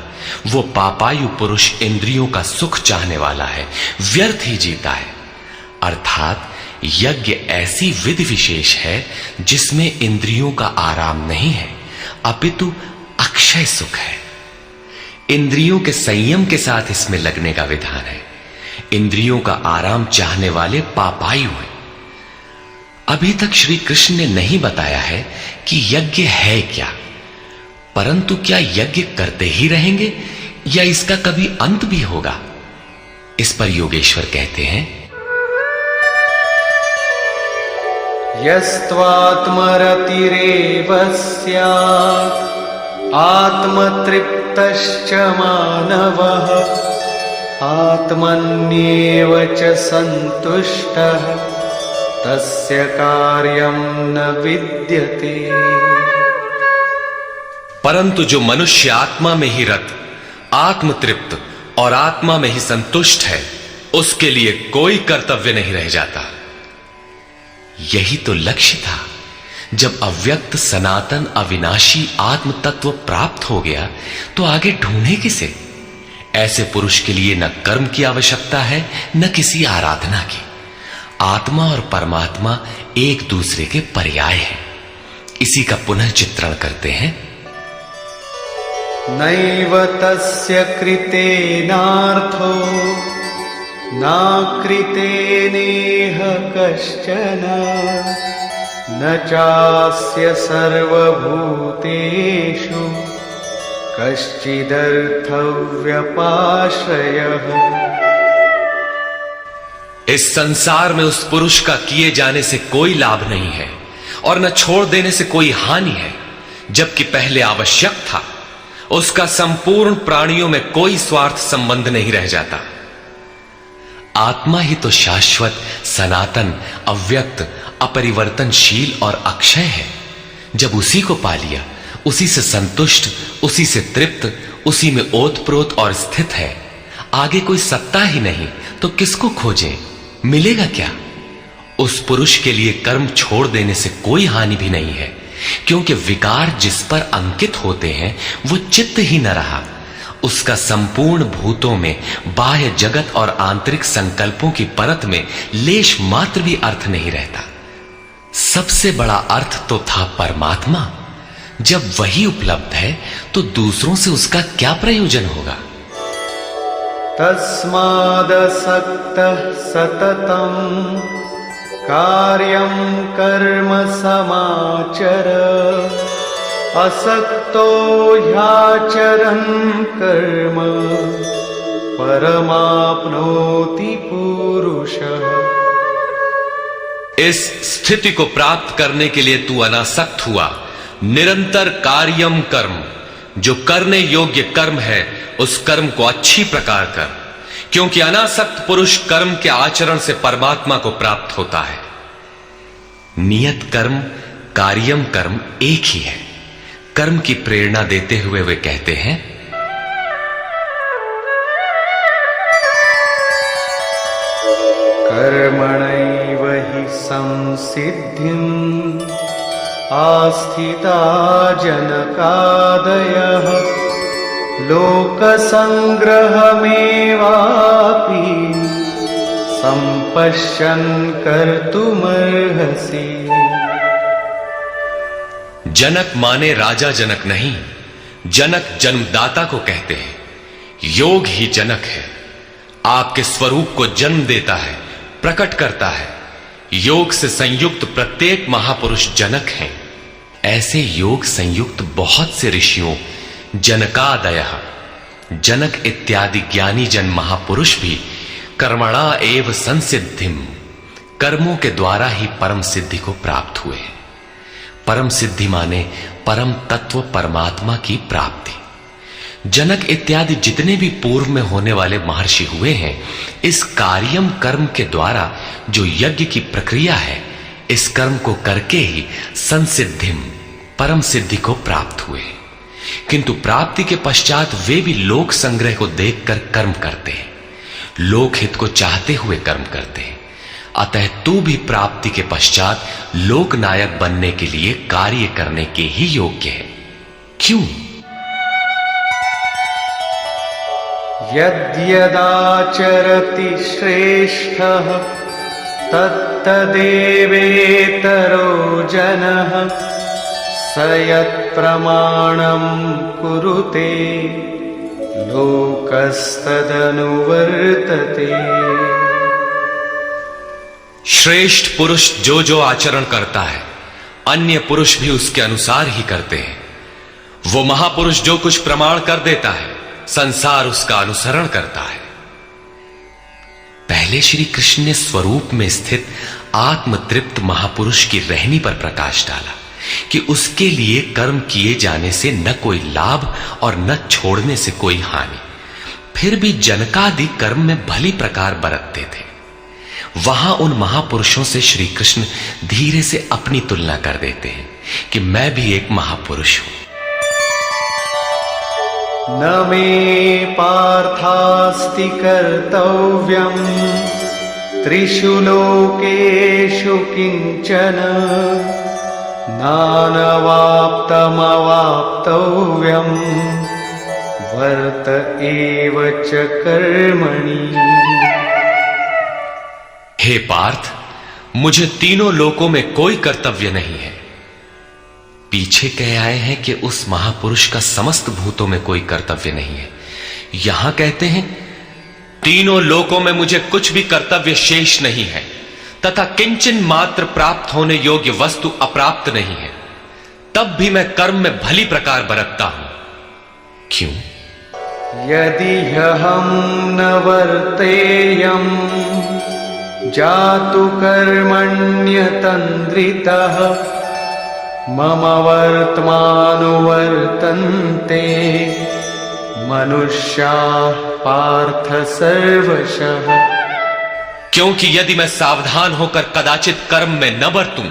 वो पापायु पुरुष इंद्रियों का सुख चाहने वाला है, व्यर्थ ही जीता है। अर्थात यज्ञ ऐसी विधि विशेष है जिसमें इंद्रियों का आराम नहीं है, अपितु अक्षय सुख है। इंद्रियों के संयम के साथ इसमें लगने का विधान है। इंद्रियों का आराम चाहने वाले पापायु हैं। अभी तक श्री कृष्ण ने नहीं बताया है कि यज्ञ है क्या, परंतु क्या यज्ञ करते ही रहेंगे या इसका कभी अंत भी होगा? इस पर योगेश्वर कहते हैं, यस्त्वात्मरतिरेव स्यात् आत्मतृप्तश्च मानवः आत्मन्येव च सन्तुष्टः तस्य कार्यं न विद्यते। परंतु जो मनुष्य आत्मा में ही रत, आत्मतृप्त और आत्मा में ही संतुष्ट है, उसके लिए कोई कर्तव्य नहीं रह जाता। यही तो लक्ष्य था। जब अव्यक्त सनातन अविनाशी आत्म तत्व प्राप्त हो गया तो आगे ढूंढे किसे? ऐसे पुरुष के लिए न कर्म की आवश्यकता है न किसी आराधना की। आत्मा और परमात्मा एक दूसरे के पर्याय हैं। इसी का पुनः चित्रण करते हैं। नैव तस्य कृतेनार्थो नाकृतेनेह कश्चन न चास्य सर्वभूतेषु कश्चिदर्थव्यपाश्रयः। इस संसार में उस पुरुष का किए जाने से कोई लाभ नहीं है और न छोड़ देने से कोई हानि है। जबकि पहले आवश्यक था, उसका संपूर्ण प्राणियों में कोई स्वार्थ संबंध नहीं रह जाता। आत्मा ही तो शाश्वत, सनातन, अव्यक्त, अपरिवर्तनशील और अक्षय है। जब उसी को पा लिया, उसी से संतुष्ट, उसी से तृप्त, उसी में ओतप्रोत और स्थित है, आगे कोई सत्ता ही नहीं तो किसको खोजें? मिलेगा क्या? उस पुरुष के लिए कर्म छोड़ देने से कोई हानि भी नहीं है, क्योंकि विकार जिस पर अंकित होते हैं वो चित्त ही न रहा। उसका संपूर्ण भूतों में, बाह्य जगत और आंतरिक संकल्पों की परत में लेश मात्र भी अर्थ नहीं रहता। सबसे बड़ा अर्थ तो था परमात्मा। जब वही उपलब्ध है तो दूसरों से उसका क्या प्रयोजन होगा? तस्मादसक्तः सततं कार्यं कर्म समाचर असक्तो ह्याचरन् कर्म परमाप्नोति पुरुषः। इस स्थिति को प्राप्त करने के लिए तू अनासक्त हुआ। निरंतर कार्यम कर्म, जो करने योग्य कर्म है उस कर्म को अच्छी प्रकार कर, क्योंकि अनासक्त पुरुष कर्म के आचरण से परमात्मा को प्राप्त होता है। नियत कर्म कार्यम कर्म एक ही है। कर्म की प्रेरणा देते हुए वे कहते हैं, कर्मणैव हि संसिद्धिम् आस्थिता जनकादयः लोकसंग्रहमेवापि संपश्यन् कर्तुमर्हसि। जनक माने राजा जनक नहीं, जनक जन्मदाता को कहते हैं। योग ही जनक है, आपके स्वरूप को जन्म देता है, प्रकट करता है। योग से संयुक्त प्रत्येक महापुरुष जनक हैं। ऐसे योग संयुक्त बहुत से ऋषियों जनकादयः जनक इत्यादि ज्ञानी जन महापुरुष भी कर्मणा एव संसिद्धिम कर्मों के द्वारा ही परम सिद्धि को प्राप्त हुए। परम सिद्धि माने परम तत्व परमात्मा की प्राप्ति। जनक इत्यादि जितने भी पूर्व में होने वाले महर्षि हुए हैं, इस कार्यम कर्म के द्वारा जो यज्ञ की प्रक्रिया है, इस कर्म को करके ही संसिद्धिम परम सिद्धि को प्राप्त हुए। किंतु प्राप्ति के पश्चात वे भी लोक संग्रह को देखकर कर्म करते हैं, लोकहित को चाहते हुए कर्म करते हैं। अतः तू भी प्राप्ति के पश्चात लोकनायक बनने के लिए कार्य करने के ही योग्य है। क्यों? यद्यदाचरति श्रेष्ठः तत्तदेवेतरो जनः स यत्प्रमाणं कुरुते लोकस्तदनुवर्तते। श्रेष्ठ पुरुष जो जो आचरण करता है, अन्य पुरुष भी उसके अनुसार ही करते हैं। वो महापुरुष जो कुछ प्रमाण कर देता है, संसार उसका अनुसरण करता है। पहले श्री कृष्ण ने स्वरूप में स्थित आत्मतृप्त महापुरुष की रहनी पर प्रकाश डाला कि उसके लिए कर्म किए जाने से न कोई लाभ और न छोड़ने से कोई हानि। फिर भी जनकादि कर्म में भली प्रकार बरतते थे। वहां उन महापुरुषों से श्री कृष्ण धीरे से अपनी तुलना कर देते हैं कि मैं भी एक महापुरुष हूं। न मे पार्थास्ति कर्तव्यम् त्रिषु लोकेषु किंचन नानवाप्तमवाप्तव्यम् वर्त एव च कर्मणि। हे पार्थ, मुझे तीनों लोकों में कोई कर्तव्य नहीं है। पीछे कह आए हैं कि उस महापुरुष का समस्त भूतों में कोई कर्तव्य नहीं है। यहां कहते हैं तीनों लोकों में मुझे कुछ भी कर्तव्य शेष नहीं है, तथा किंचन मात्र प्राप्त होने योग्य वस्तु अप्राप्त नहीं है। तब भी मैं कर्म में भली प्रकार बरतता हूं। क्यों? यदि हम न वर्तेयम् जातु कर्मण्यतन्द्रितः मम वर्त्मानुवर्तन्ते मनुष्याः पार्थ सर्वशः। क्योंकि यदि मैं सावधान होकर कदाचित कर्म में न बरतूं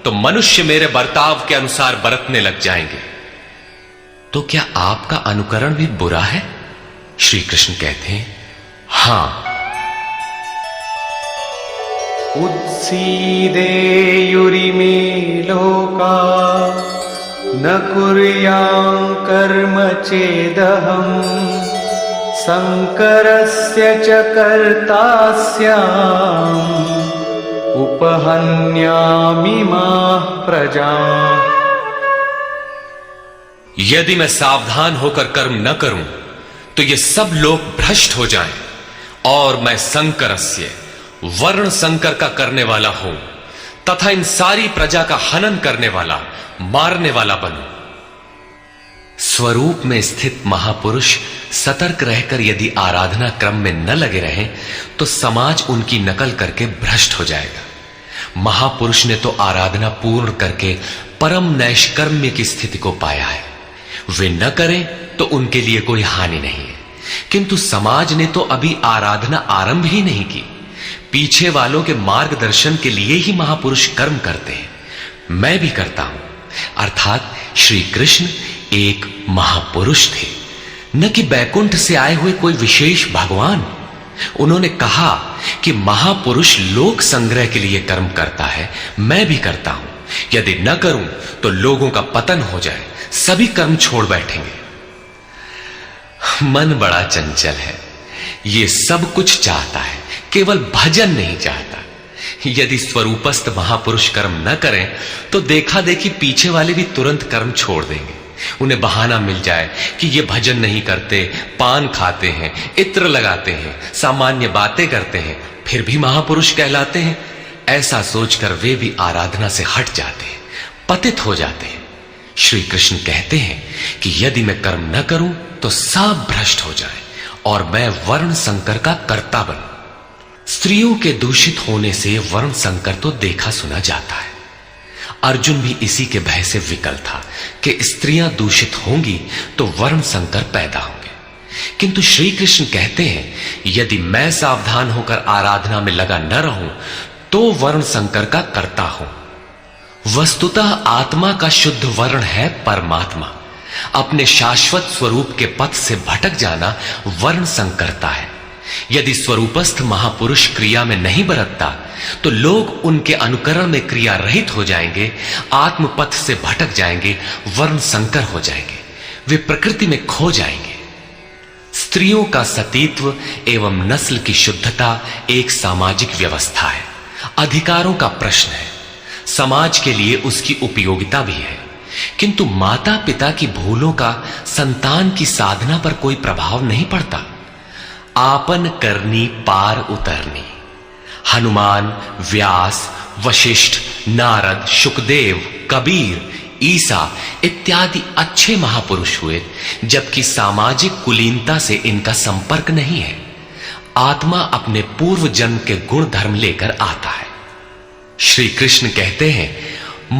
तो मनुष्य मेरे बर्ताव के अनुसार बरतने लग जाएंगे। तो क्या आपका अनुकरण भी बुरा है? श्री कृष्ण कहते हैं हां। उत्सीदेयुरिमे लोका न कुर्यां कर्म चेदहम् शंकरस्य च कर्ता स्याम् उपहन्यामि माः प्रजाः। यदि मैं सावधान होकर कर्म न करूं तो ये सब लोग भ्रष्ट हो जाएं और मैं शंकरस्य वर्ण संकर का करने वाला हूं तथा इन सारी प्रजा का हनन करने वाला, मारने वाला बनूं। स्वरूप में स्थित महापुरुष सतर्क रहकर यदि आराधना क्रम में न लगे रहें तो समाज उनकी नकल करके भ्रष्ट हो जाएगा। महापुरुष ने तो आराधना पूर्ण करके परम नैष्कर्म्य की स्थिति को पाया है। वे न करें तो उनके लिए कोई हानि नहीं है। किंतु समाज ने तो अभी आराधना आरंभ ही नहीं की। पीछे वालों के मार्गदर्शन के लिए ही महापुरुष कर्म करते हैं। मैं भी करता हूं। अर्थात श्री कृष्ण एक महापुरुष थे, न कि बैकुंठ से आए हुए कोई विशेष भगवान। उन्होंने कहा कि महापुरुष लोक संग्रह के लिए कर्म करता है, मैं भी करता हूं। यदि न करूं तो लोगों का पतन हो जाए, सभी कर्म छोड़ बैठेंगे। मन बड़ा चंचल है, ये सब कुछ चाहता है, केवल भजन नहीं चाहता। यदि स्वरूपस्थ महापुरुष कर्म न करें तो देखा देखी पीछे वाले भी तुरंत कर्म छोड़ देंगे। उन्हें बहाना मिल जाए कि ये भजन नहीं करते, पान खाते हैं, इत्र लगाते हैं, सामान्य बातें करते हैं, फिर भी महापुरुष कहलाते हैं। ऐसा सोचकर वे भी आराधना से हट जाते हैं, पतित हो जाते हैं। श्री कृष्ण कहते हैं कि यदि मैं कर्म न करूं तो सब भ्रष्ट हो जाए और मैं वर्ण संकर का कर्ता बनूं। स्त्रियों के दूषित होने से वर्ण संकर तो देखा सुना जाता है। अर्जुन भी इसी के भय से विकल था कि स्त्रियां दूषित होंगी तो वर्ण संकर पैदा होंगे। किंतु श्री कृष्ण कहते हैं यदि मैं सावधान होकर आराधना में लगा न रहूं तो वर्ण संकर का कर्ता हूं। वस्तुतः आत्मा का शुद्ध वर्ण है परमात्मा। अपने शाश्वत स्वरूप के पथ से भटक जाना वर्ण संकरता है। यदि स्वरूपस्थ महापुरुष क्रिया में नहीं बरतता तो लोग उनके अनुकरण में क्रिया रहित हो जाएंगे, आत्म पथ से भटक जाएंगे, वर्ण संकर हो जाएंगे, वे प्रकृति में खो जाएंगे। स्त्रियों का सतीत्व एवं नस्ल की शुद्धता एक सामाजिक व्यवस्था है, अधिकारों का प्रश्न है। समाज के लिए उसकी उपयोगिता भी है। किंतु माता पिता की भूलों का संतान की साधना पर कोई प्रभाव नहीं पड़ता। आपन करनी पार उतरनी। हनुमान, व्यास, वशिष्ठ, नारद, शुकदेव, कबीर, ईसा इत्यादि अच्छे महापुरुष हुए, जबकि सामाजिक कुलीनता से इनका संपर्क नहीं है। आत्मा अपने पूर्व जन्म के गुण धर्म लेकर आता है। श्री कृष्ण कहते हैं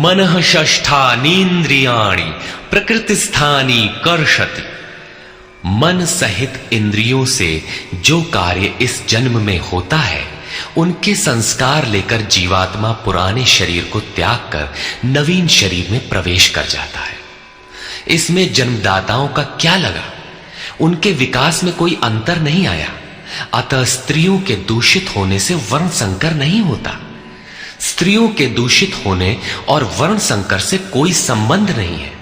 मनः षष्ठानीन्द्रियाणि प्रकृतिस्थानी कर्षति। मन सहित इंद्रियों से जो कार्य इस जन्म में होता है उनके संस्कार लेकर जीवात्मा पुराने शरीर को त्याग कर नवीन शरीर में प्रवेश कर जाता है। इसमें जन्मदाताओं का क्या लगा? उनके विकास में कोई अंतर नहीं आया। अतः स्त्रियों के दूषित होने से वर्ण संकर नहीं होता। स्त्रियों के दूषित होने और वर्ण संकर से कोई संबंध नहीं है।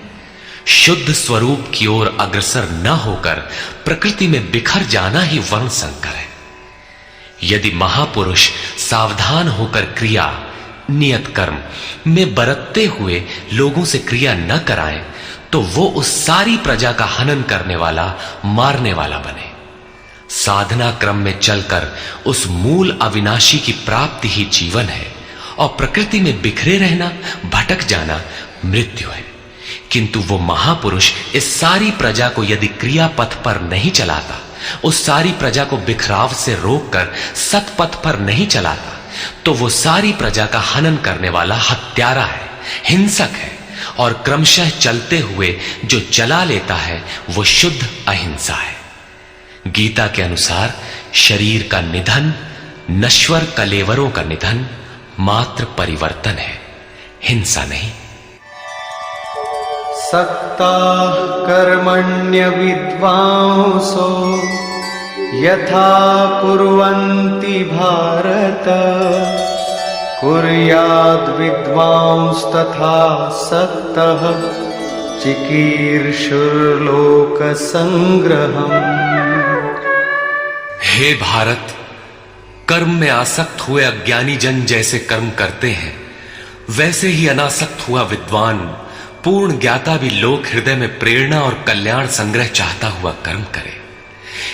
शुद्ध स्वरूप की ओर अग्रसर न होकर प्रकृति में बिखर जाना ही वर्ण संकर है। यदि महापुरुष सावधान होकर क्रिया, नियत कर्म में बरतते हुए लोगों से क्रिया न कराएं तो वो उस सारी प्रजा का हनन करने वाला, मारने वाला बने। साधना क्रम में चलकर उस मूल अविनाशी की प्राप्ति ही जीवन है और प्रकृति में बिखरे रहना, भटक जाना मृत्यु है। किंतु वो महापुरुष इस सारी प्रजा को यदि क्रिया पथ पर नहीं चलाता, उस सारी प्रजा को बिखराव से रोककर सतपथ पर नहीं चलाता, तो वो सारी प्रजा का हनन करने वाला हत्यारा है, हिंसक है। और क्रमशः चलते हुए जो चला लेता है वो शुद्ध अहिंसा है। गीता के अनुसार शरीर का निधन, नश्वर कलेवरों का निधन मात्र परिवर्तन है, हिंसा नहीं। सक्ताः कर्मण्य विद्वांसो यथा कुर्वन्ति भारत कुर्याद् विद्वांस तथा सक्तः चिकीर्षुर्लोक संग्रहम्। हे भारत, कर्म में आसक्त हुए अज्ञानी जन जैसे कर्म करते हैं, वैसे ही अनासक्त हुआ विद्वान पूर्ण ज्ञाता भी लोक हृदय में प्रेरणा और कल्याण संग्रह चाहता हुआ कर्म करे।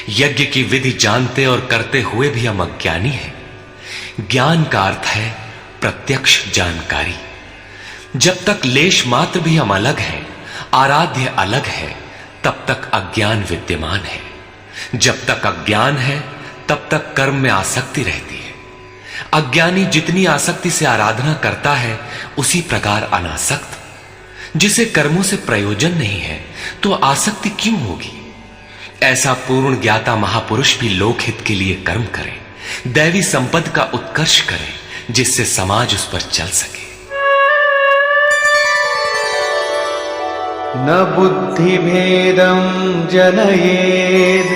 यज्ञ की विधि जानते और करते हुए भी हम अज्ञानी हैं। ज्ञान का अर्थ है प्रत्यक्ष जानकारी। जब तक लेश मात्र भी हम अलग हैं, आराध्य अलग है, तब तक अज्ञान विद्यमान है। जब तक अज्ञान है तब तक कर्म में आसक्ति रहती है। अज्ञानी जितनी आसक्ति से आराधना करता है उसी प्रकार अनासक्त। जिसे कर्मों से प्रयोजन नहीं है तो आसक्ति क्यों होगी? ऐसा पूर्ण ज्ञाता महापुरुष भी लोकहित के लिए कर्म करे, दैवी संपद का उत्कर्ष करे, जिससे समाज उस पर चल सके। न बुद्धिभेदं जनयेद्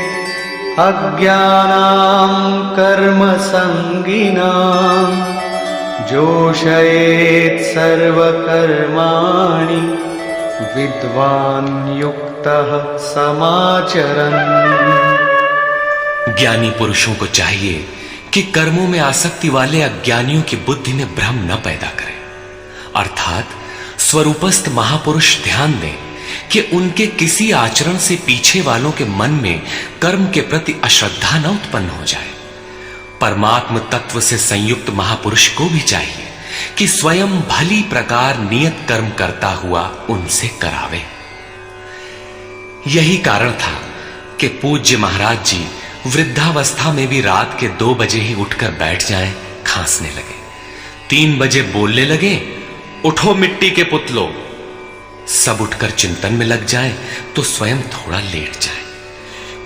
अज्ञानां कर्मसंगिनां जोषयेत् सर्वकर्माणि विद्वान् युक्तः समाचरन्। ज्ञानी पुरुषों को चाहिए कि कर्मों में आसक्ति वाले अज्ञानियों की बुद्धि में भ्रम न पैदा करें, अर्थात स्वरूपस्थ महापुरुष ध्यान दें कि उनके किसी आचरण से पीछे वालों के मन में कर्म के प्रति अश्रद्धा न उत्पन्न हो जाए। परमात्म तत्व से संयुक्त महापुरुष को भी चाहिए कि स्वयं भली प्रकार नियत कर्म करता हुआ उनसे करावे। यही कारण था कि पूज्य महाराज जी वृद्धावस्था में भी रात के 2 बजे ही उठकर बैठ जाएं, खांसने लगे। 3 बजे बोलने लगे, उठो मिट्टी के पुतलो। सब उठकर चिंतन में लग जाएं तो स्वयं थोड़ा लेट जाएं।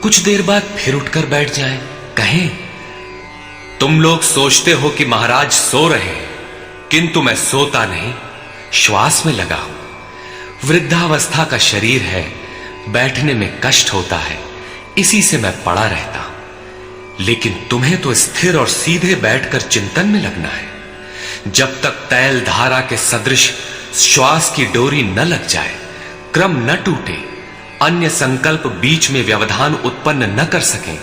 कुछ देर बाद फिर उठकर बैठ जाएं, कहें, तुम लोग सोचते हो कि महाराज सो रहे हैं, किंतु मैं सोता नहीं, श्वास में लगा हूं। वृद्धावस्था का शरीर है, बैठने में कष्ट होता है, इसी से मैं पड़ा रहता हूं। लेकिन तुम्हें तो स्थिर और सीधे बैठकर चिंतन में लगना है। जब तक तैल धारा के सदृश श्वास की डोरी न लग जाए, क्रम न टूटे, अन्य संकल्प बीच में व्यवधान उत्पन्न न कर सकें,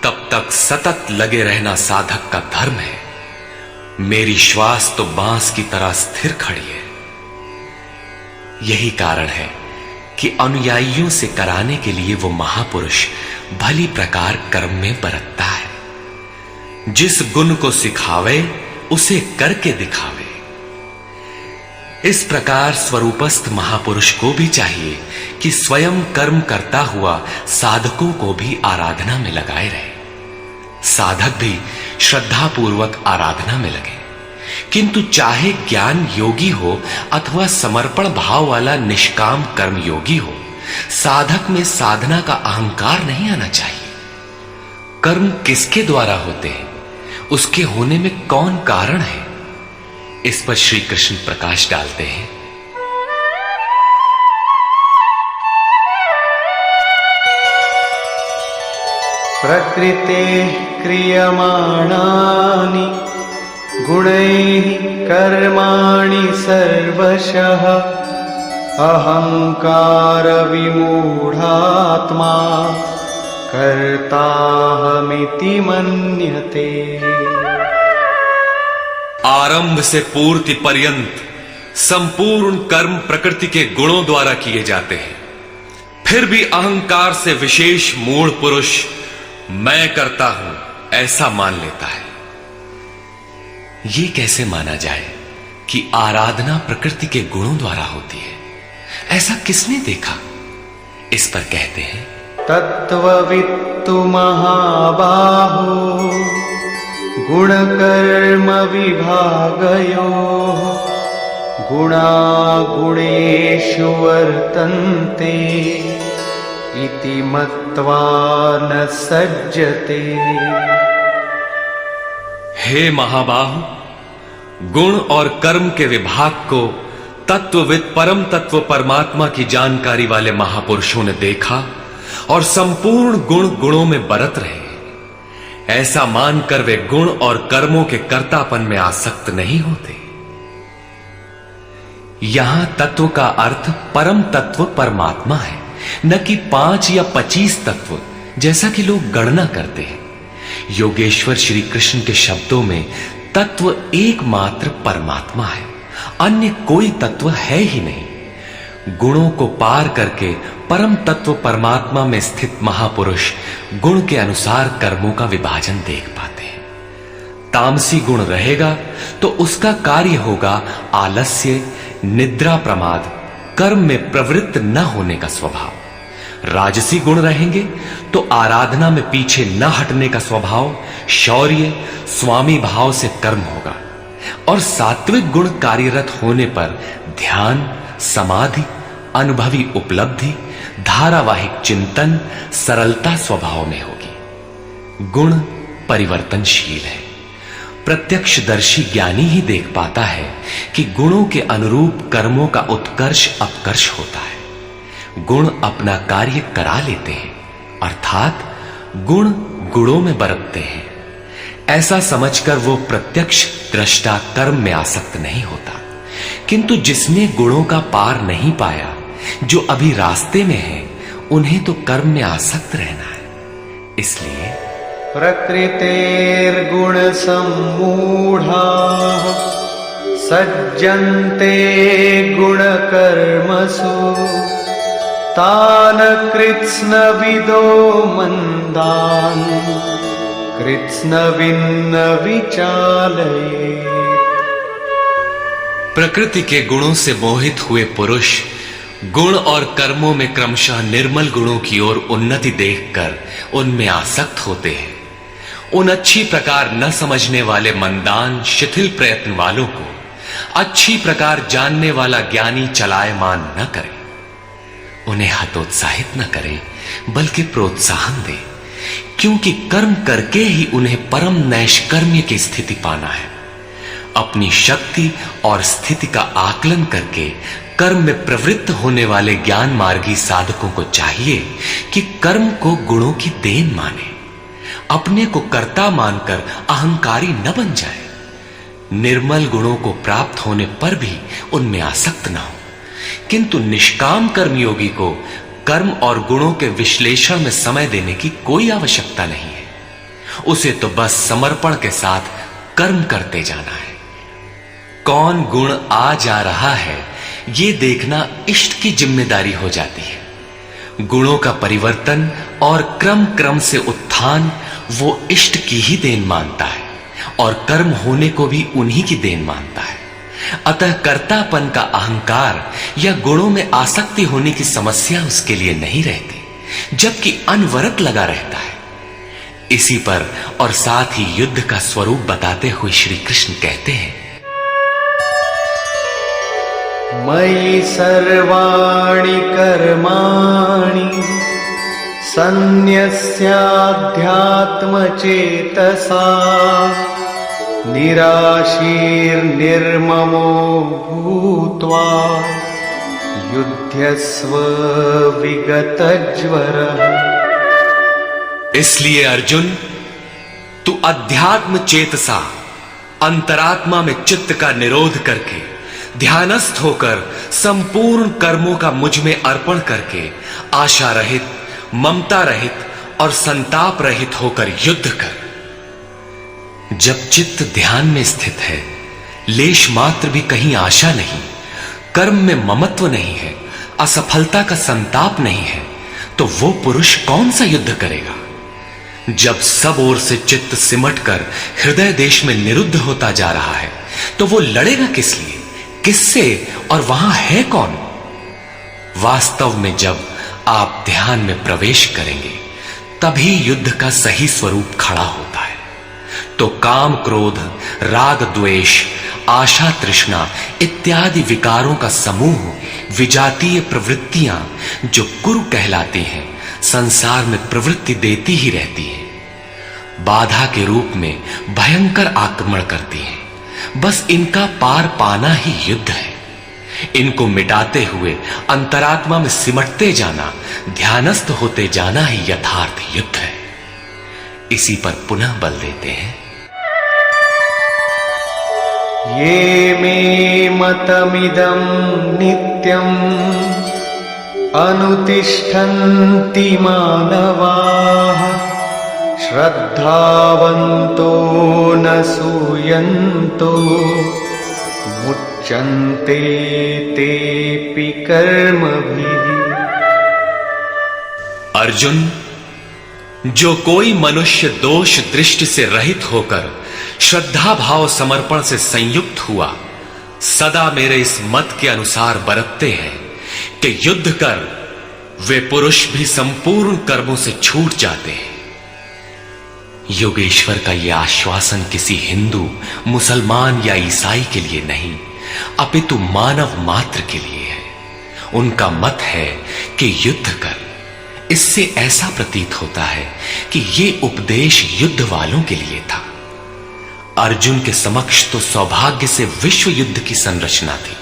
तब तक सतत लगे रहना साधक का धर्म है। मेरी श्वास तो बांस की तरह स्थिर खड़ी है। यही कारण है कि अनुयायियों से कराने के लिए वो महापुरुष भली प्रकार कर्म में बरतता है। जिस गुण को सिखावे उसे करके दिखावे। इस प्रकार स्वरूपस्थ महापुरुष को भी चाहिए कि स्वयं कर्म करता हुआ साधकों को भी आराधना में लगाए रहे। साधक भी श्रद्धापूर्वक आराधना में लगे, किंतु चाहे ज्ञान योगी हो अथवा समर्पण भाव वाला निष्काम कर्म योगी हो, साधक में साधना का अहंकार नहीं आना चाहिए। कर्म किसके द्वारा होते हैं, उसके होने में कौन कारण है, इस पर श्री कृष्ण प्रकाश डालते हैं। प्रकृते क्रियमाणानि गुणैः कर्माणि सर्वशः अहंकार विमूढ़ात्मा कर्ताहमिति मन्यते। आरंभ से पूर्ति पर्यंत संपूर्ण कर्म प्रकृति के गुणों द्वारा किए जाते हैं। फिर भी अहंकार से विशेष मूढ़ पुरुष मैं करता हूं ऐसा मान लेता है। ये कैसे माना जाए कि आराधना प्रकृति के गुणों द्वारा होती है? ऐसा किसने देखा? इस पर कहते हैं, तत्त्ववित्तु महाबाहो गुणकर्म विभागयोः गुणागुणेषु वर्तन्ते इति मत्वा न सज्जते। हे महाबाहु, गुण और कर्म के विभाग को तत्वविद परम तत्व परमात्मा की जानकारी वाले महापुरुषों ने देखा और संपूर्ण गुण गुणों में बरत रहे। ऐसा मानकर वे गुण और कर्मों के कर्तापन में आसक्त नहीं होते। यहां तत्व का अर्थ परम तत्व परमात्मा है, न कि 5 या 25 तत्व जैसा कि लोग गणना करते हैं। योगेश्वर श्री कृष्ण के शब्दों में तत्व एकमात्र परमात्मा है, अन्य कोई तत्व है ही नहीं। गुणों को पार करके परम तत्व परमात्मा में स्थित महापुरुष गुण के अनुसार कर्मों का विभाजन देख पाते हैं। तामसी गुण रहेगा तो उसका कार्य होगा आलस्य, निद्रा, प्रमाद, कर्म में प्रवृत्त न होने का स्वभाव। राजसी गुण रहेंगे तो आराधना में पीछे न हटने का स्वभाव, शौर्य, स्वामी भाव से कर्म होगा। और सात्विक गुण कार्यरत होने पर ध्यान, समाधि, अनुभवी उपलब्धि, धारावाहिक चिंतन, सरलता स्वभाव में होगी। गुण परिवर्तनशील है। प्रत्यक्षदर्शी ज्ञानी ही देख पाता है कि गुणों के अनुरूप कर्मों का उत्कर्ष अपकर्ष होता है। गुण अपना कार्य करा लेते हैं, अर्थात गुण गुणों में बरतते हैं। ऐसा समझकर वो प्रत्यक्ष दृष्टा कर्म में आसक्त नहीं होता। किंतु जिसने गुणों का पार नहीं पाया, जो अभी रास्ते में है, उन्हें तो कर्म में आसक्त रहना है। इसलिए प्रकृतेर्गुण सम्मूढ़ाः सज्जन्ते गुणकर्मसु तान् कृत्स्नविदो मन्दान् कृत्स्नविन्न विचालयेत्। प्रकृति के गुणों से मोहित हुए पुरुष गुण और कर्मों में क्रमशः निर्मल गुणों की ओर उन्नति देखकर उनमें आसक्त होते हैं। उन अच्छी प्रकार न समझने वाले मंदान शिथिल प्रयत्न वालों को अच्छी प्रकार जानने वाला ज्ञानी चलायमान न करे। उन्हें हतोत्साहित न करे, बल्कि प्रोत्साहन दे, क्योंकि कर्म करके ही उन्हें परम नैष्कर्म्य की स्थिति पाना है। अपनी शक्ति और स्थिति का आकलन करके कर्म में प्रवृत्त होने वाले ज्ञान मार्गी साधकों को चाहिए कि कर्म को गुणों की देन माने, अपने को कर्ता मानकर अहंकारी न बन जाए। निर्मल गुणों को प्राप्त होने पर भी उनमें आसक्त न हो। किंतु निष्काम कर्मयोगी को कर्म और गुणों के विश्लेषण में समय देने की कोई आवश्यकता नहीं है। उसे तो बस समर्पण के साथ कर्म करते जाना है। कौन गुण आ जा रहा है, ये देखना इष्ट की जिम्मेदारी हो जाती है। गुणों का परिवर्तन और क्रम क्रम से उत्थान वो इष्ट की ही देन मानता है, और कर्म होने को भी उन्हीं की देन मानता है। अतः कर्तापन का अहंकार या गुणों में आसक्ति होने की समस्या उसके लिए नहीं रहती, जबकि अनवरत लगा रहता है। इसी पर और साथ ही युद्ध का स्वरूप बताते हुए श्री कृष्ण कहते हैं, मयि सर्वाणि कर्माणि सन्न्यस्याध्यात्मचेतसा निराशीर्निर्ममो भूत्वा युध्यस्व विगतज्वरः। इसलिए अर्जुन, तू अध्यात्म चेतसा अंतरात्मा में चित्त का निरोध करके ध्यानस्थ होकर संपूर्ण कर्मों का मुझ में अर्पण करके आशा रहित, ममता रहित और संताप रहित होकर युद्ध कर। जब चित्त ध्यान में स्थित है, लेश मात्र भी कहीं आशा नहीं, कर्म में ममत्व नहीं है, असफलता का संताप नहीं है, तो वो पुरुष कौन सा युद्ध करेगा? जब सब ओर से चित्त सिमटकर हृदय देश में निरुद्ध होता जा रहा है, तो वो लड़ेगा किस लिए, किससे, और वहां है कौन? वास्तव में जब आप ध्यान में प्रवेश करेंगे, तभी युद्ध का सही स्वरूप खड़ा होता है। तो काम क्रोध, राग द्वेष, आशा तृष्णा इत्यादि विकारों का समूह, विजातीय प्रवृत्तियां जो कुरु कहलाती हैं, संसार में प्रवृत्ति देती ही रहती है। बाधा के रूप में भयंकर आक्रमण करती हैं। बस इनका पार पाना ही युद्ध है। इनको मिटाते हुए अंतरात्मा में सिमटते जाना, ध्यानस्थ होते जाना ही यथार्थ युद्ध है। इसी पर पुनः बल देते हैं, ये मे मतमिदं नित्यम् अनुतिष्ठन्ति मानवाः श्रद्धावन्तो न सूयन्तो मुच्यन्ते तेऽपि कर्मभिः। अर्जुन, जो कोई मनुष्य दोष दृष्टि से रहित होकर श्रद्धा भाव समर्पण से संयुक्त हुआ, सदा मेरे इस मत के अनुसार बरतते हैं कि युद्ध कर, वे पुरुष भी संपूर्ण कर्मों से छूट जाते हैं। योगेश्वर का यह आश्वासन किसी हिंदू, मुसलमान या ईसाई के लिए नहीं, अपितु मानव मात्र के लिए है। उनका मत है कि युद्ध कर। इससे ऐसा प्रतीत होता है कि यह उपदेश युद्ध वालों के लिए था। अर्जुन के समक्ष तो सौभाग्य से विश्व युद्ध की संरचना थी।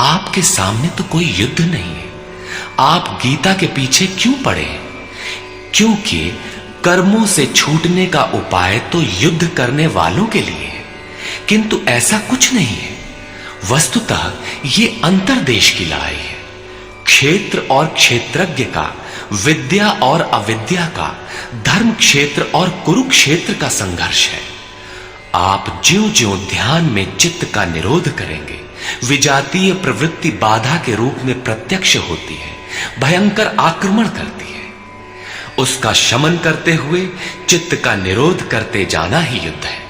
आपके सामने तो कोई युद्ध नहीं है। आप गीता के पीछे क्यों पड़े हैं? क्योंकि कर्मों से छूटने का उपाय तो युद्ध करने वालों के लिए है, किंतु ऐसा कुछ नहीं है। वस्तुतः यह अंतर्देश की लड़ाई है। क्षेत्र और क्षेत्रज्ञ का, विद्या और अविद्या का, धर्म क्षेत्र और कुरुक्षेत्र का संघर्ष है। आप ज्यों-ज्यों ध्यान में चित्त का निरोध करेंगे, विजातीय प्रवृत्ति बाधा के रूप में प्रत्यक्ष होती है, भयंकर आक्रमण करती है। उसका शमन करते हुए चित्त का निरोध करते जाना ही युद्ध है।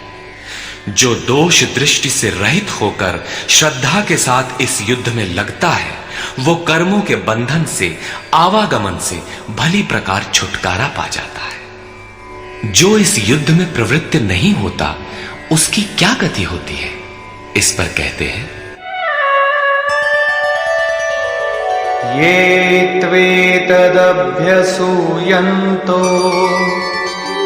जो दोष दृष्टि से रहित होकर श्रद्धा के साथ इस युद्ध में लगता है, वो कर्मों के बंधन से, आवागमन से भली प्रकार छुटकारा पा जाता है। जो इस युद्ध में प्रवृत्त नहीं होता, उसकी क्या गति होती है? इस पर कहते हैं, ये त्वेतदभ्यसूयन्तो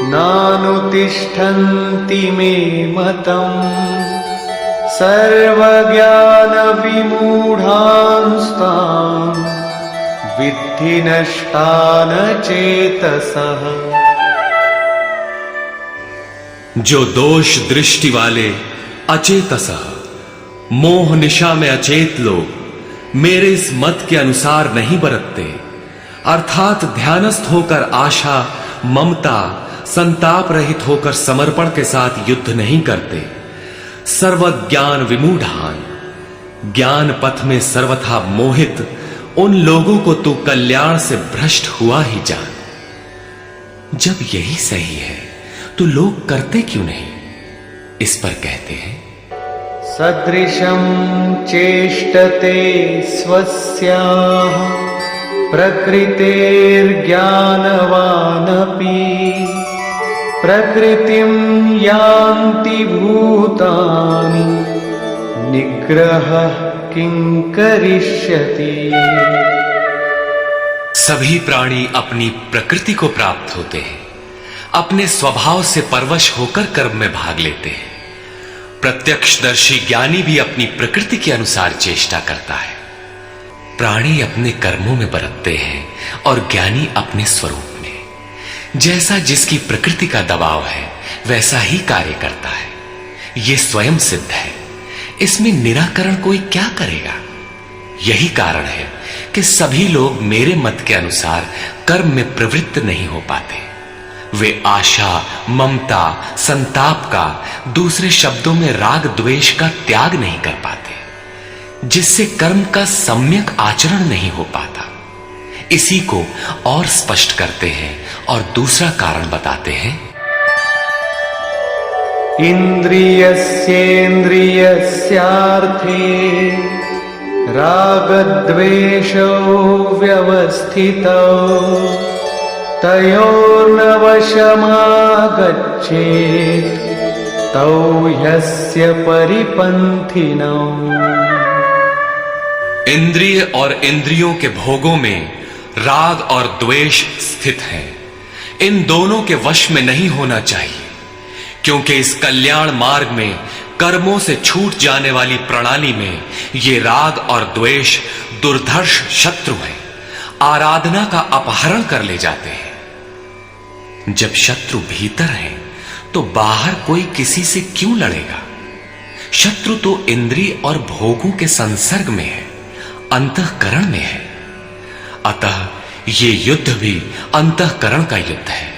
नानुतिष्ठन्ति मे मतम् सर्वज्ञानविमूढांस्तान् विद्धि नष्टान चेतसः। जो दोष दृष्टि वाले अचेतसः, मोह निशा में अचेत लोग मेरे इस मत के अनुसार नहीं बरतते, अर्थात ध्यानस्थ होकर आशा, ममता, संताप रहित होकर समर्पण के साथ युद्ध नहीं करते, सर्वज्ञान विमूढ़ान, ज्ञान पथ में सर्वथा मोहित उन लोगों को तू कल्याण से भ्रष्ट हुआ ही जान। जब यही सही है तो लोग करते क्यों नहीं? इस पर कहते हैं, सदृशं चेष्टते स्वस्याः प्रकृतेर्ज्ञानवानपि प्रकृतिं यान्ति भूतानि निग्रह किं करिष्यति। सभी प्राणी अपनी प्रकृति को प्राप्त होते हैं, अपने स्वभाव से परवश होकर कर्म में भाग लेते हैं। प्रत्यक्षदर्शी ज्ञानी भी अपनी प्रकृति के अनुसार चेष्टा करता है। प्राणी अपने कर्मों में बरतते हैं और ज्ञानी अपने स्वरूप में। जैसा जिसकी प्रकृति का दबाव है, वैसा ही कार्य करता है। यह स्वयं सिद्ध है। इसमें निराकरण कोई क्या करेगा? यही कारण है कि सभी लोग मेरे मत के अनुसार कर्म में प्रवृत्त नहीं हो पाते। वे आशा, ममता, संताप का, दूसरे शब्दों में राग द्वेष का त्याग नहीं कर पाते, जिससे कर्म का सम्यक आचरण नहीं हो पाता। इसी को और स्पष्ट करते हैं और दूसरा कारण बताते हैं, इंद्रियस्येन्द्रियस्यार्थे रागद्वेषौ व्यवस्थितौ तयोर्नवशमागच्छेत् तौ ह्यस्य परिपन्थिनौ। इंद्रिय और इंद्रियों के भोगों में राग और द्वेष स्थित हैं। इन दोनों के वश में नहीं होना चाहिए, क्योंकि इस कल्याण मार्ग में कर्मों से छूट जाने वाली प्रणाली में ये राग और द्वेष दुर्धर्ष शत्रु हैं, आराधना का अपहरण कर ले जाते हैं। जब शत्रु भीतर है तो बाहर कोई किसी से क्यों लड़ेगा? शत्रु तो इंद्रिय और भोगों के संसर्ग में है, अंतःकरण में है। अतः ये युद्ध भी अंतःकरण का युद्ध है,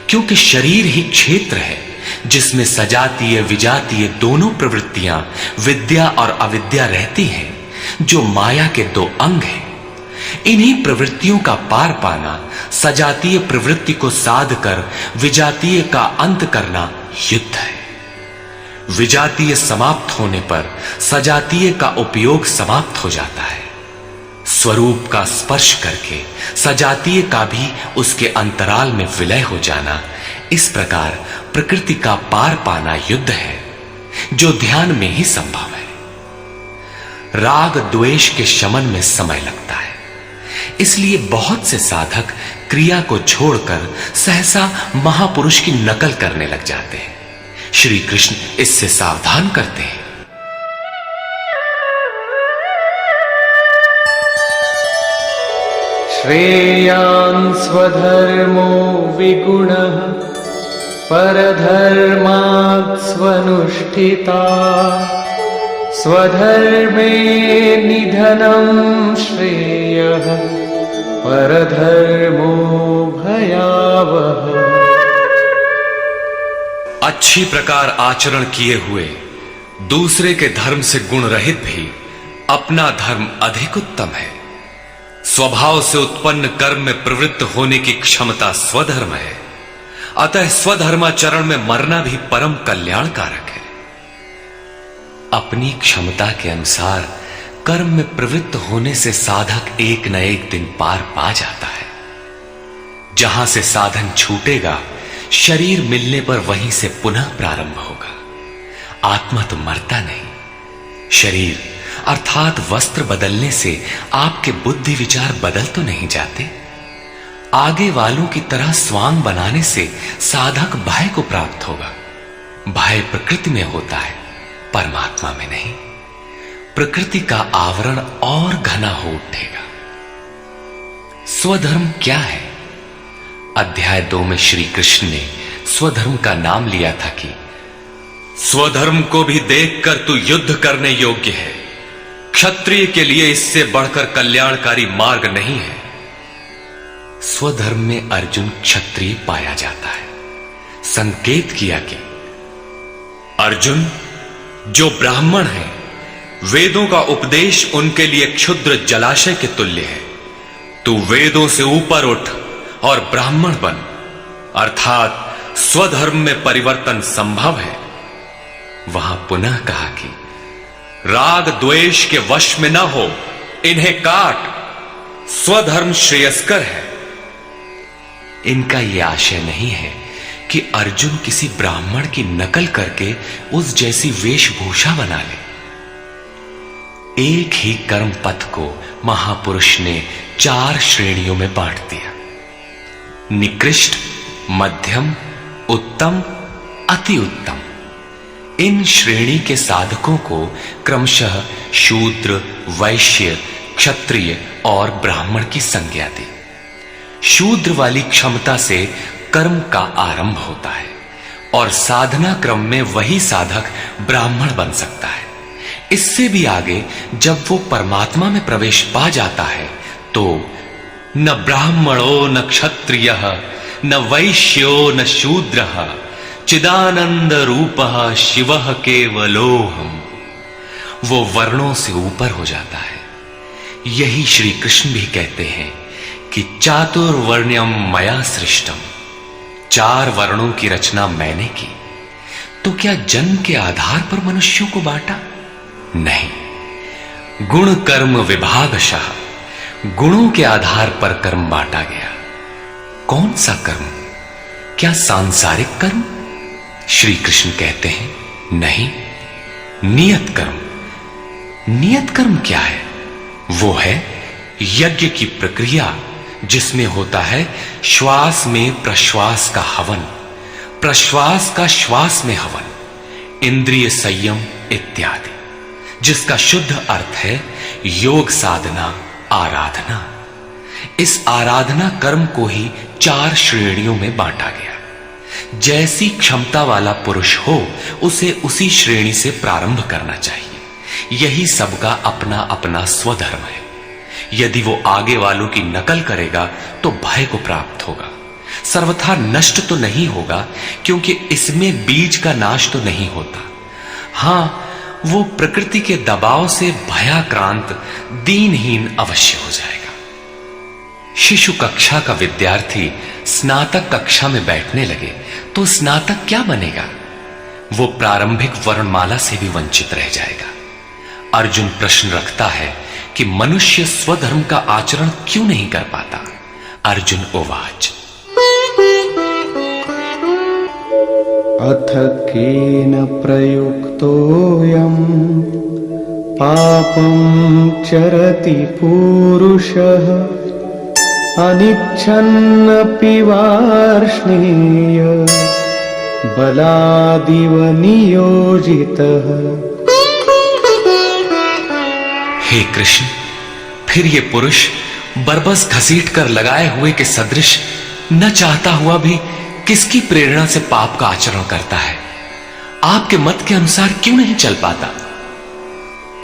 क्योंकि शरीर ही क्षेत्र है जिसमें सजातीय विजातीय दोनों प्रवृत्तियां, विद्या और अविद्या रहती हैं, जो माया के दो अंग हैं। इन्हीं प्रवृत्तियों का पार पाना, सजातीय प्रवृत्ति को साध कर विजातीय का अंत करना युद्ध है। विजातीय समाप्त होने पर सजातीय का उपयोग समाप्त हो जाता है। स्वरूप का स्पर्श करके सजातीय का भी उसके अंतराल में विलय हो जाना, इस प्रकार प्रकृति का पार पाना युद्ध है, जो ध्यान में ही संभव है। राग द्वेष के शमन में समय लगता है। इसलिए बहुत से साधक क्रिया को छोड़कर सहसा महापुरुष की नकल करने लग जाते हैं। श्री कृष्ण इससे सावधान करते हैं। श्रेयान् स्वधर्मो विगुणः परधर्मात् स्वनुष्ठिता स्वधर्मे निधनं श्रेयः परधर्मो भयावह। अच्छी प्रकार आचरण किए हुए दूसरे के धर्म से गुण रहित भी अपना धर्म अधिक उत्तम है। स्वभाव से उत्पन्न कर्म में प्रवृत्त होने की क्षमता स्वधर्म है, अतः स्वधर्माचरण में मरना भी परम कल्याणकारक है। अपनी क्षमता के अनुसार कर्म में प्रवृत्त होने से साधक एक न एक दिन पार पा जाता है। जहां से साधन छूटेगा, शरीर मिलने पर वहीं से पुनः प्रारंभ होगा। आत्मा तो मरता नहीं। शरीर अर्थात वस्त्र बदलने से आपके बुद्धि विचार बदल तो नहीं जाते। आगे वालों की तरह स्वांग बनाने से साधक भय को प्राप्त होगा। भय प्रकृति में होता है, परमात्मा में नहीं। प्रकृति का आवरण और घना हो उठेगा। स्वधर्म क्या है? अध्याय 2 में श्री कृष्ण ने स्वधर्म का नाम लिया था कि स्वधर्म को भी देखकर तू युद्ध करने योग्य है। क्षत्रिय के लिए इससे बढ़कर कल्याणकारी मार्ग नहीं है। स्वधर्म में अर्जुन क्षत्रिय पाया जाता है। संकेत किया कि अर्जुन, जो ब्राह्मण है, वेदों का उपदेश उनके लिए क्षुद्र जलाशय के तुल्य है। तू वेदों से ऊपर उठ और ब्राह्मण बन, अर्थात स्वधर्म में परिवर्तन संभव है। वहां पुनः कहा कि राग द्वेष के वश में न हो, इन्हें काट, स्वधर्म श्रेयस्कर है। इनका यह आशय नहीं है कि अर्जुन किसी ब्राह्मण की नकल करके उस जैसी वेशभूषा बना ले। एक ही कर्म पथ को महापुरुष ने 4 श्रेणियों में बांट दिया: निकृष्ट, मध्यम, उत्तम, अति उत्तम। इन श्रेणी के साधकों को क्रमशः शूद्र, वैश्य, क्षत्रिय और ब्राह्मण की संज्ञा दी। शूद्र वाली क्षमता से कर्म का आरंभ होता है और साधना क्रम में वही साधक ब्राह्मण बन सकता है। इससे भी आगे जब वो परमात्मा में प्रवेश पा जाता है तो न ब्राह्मणो न क्षत्रियः न वैश्यो न शूद्रः चिदानंद रूपः शिवः केवलोहम्। वो वर्णों से ऊपर हो जाता है। यही श्री कृष्ण भी कहते हैं कि चातुर्वर्ण्यम मया सृष्टम। 4 वर्णों की रचना मैंने की। तो क्या जन्म के आधार पर मनुष्यों को बांटा? नहीं, गुण कर्म विभागशः गुणों के आधार पर कर्म बांटा गया। कौन सा कर्म? क्या सांसारिक कर्म? श्री कृष्ण कहते हैं नहीं, नियत कर्म। नियत कर्म क्या है? वो है यज्ञ की प्रक्रिया जिसमें होता है श्वास में प्रश्वास का हवन, प्रश्वास का श्वास में हवन, इंद्रिय संयम इत्यादि, जिसका शुद्ध अर्थ है योग साधना, आराधना। इस आराधना कर्म को ही 4 श्रेणियों में बांटा गया। जैसी क्षमता वाला पुरुष हो उसे उसी श्रेणी से प्रारंभ करना चाहिए। यही सबका अपना अपना स्वधर्म है। यदि वो आगे वालों की नकल करेगा तो भय को प्राप्त होगा। सर्वथा नष्ट तो नहीं होगा, क्योंकि इसमें बीज का नाश तो नहीं होता। हां, वो प्रकृति के दबाव से भयाक्रांत, दीनहीन अवश्य हो जाएगा। शिशु कक्षा का विद्यार्थी स्नातक कक्षा में बैठने लगे तो स्नातक क्या बनेगा? वो प्रारंभिक वर्णमाला से भी वंचित रह जाएगा। अर्जुन प्रश्न रखता है कि मनुष्य स्वधर्म का आचरण क्यों नहीं कर पाता? अर्जुन उवाच अथ केन प्रयुक्तोऽयं पापं चरति पूरुषः अनिच्छन्नपि वार्ष्णेय बलादिव नियोजितः। हे कृष्ण, फिर ये पुरुष बरबस घसीट कर लगाए हुए के सदृश न चाहता हुआ भी किसकी प्रेरणा से पाप का आचरण करता है? आपके मत के अनुसार क्यों नहीं चल पाता?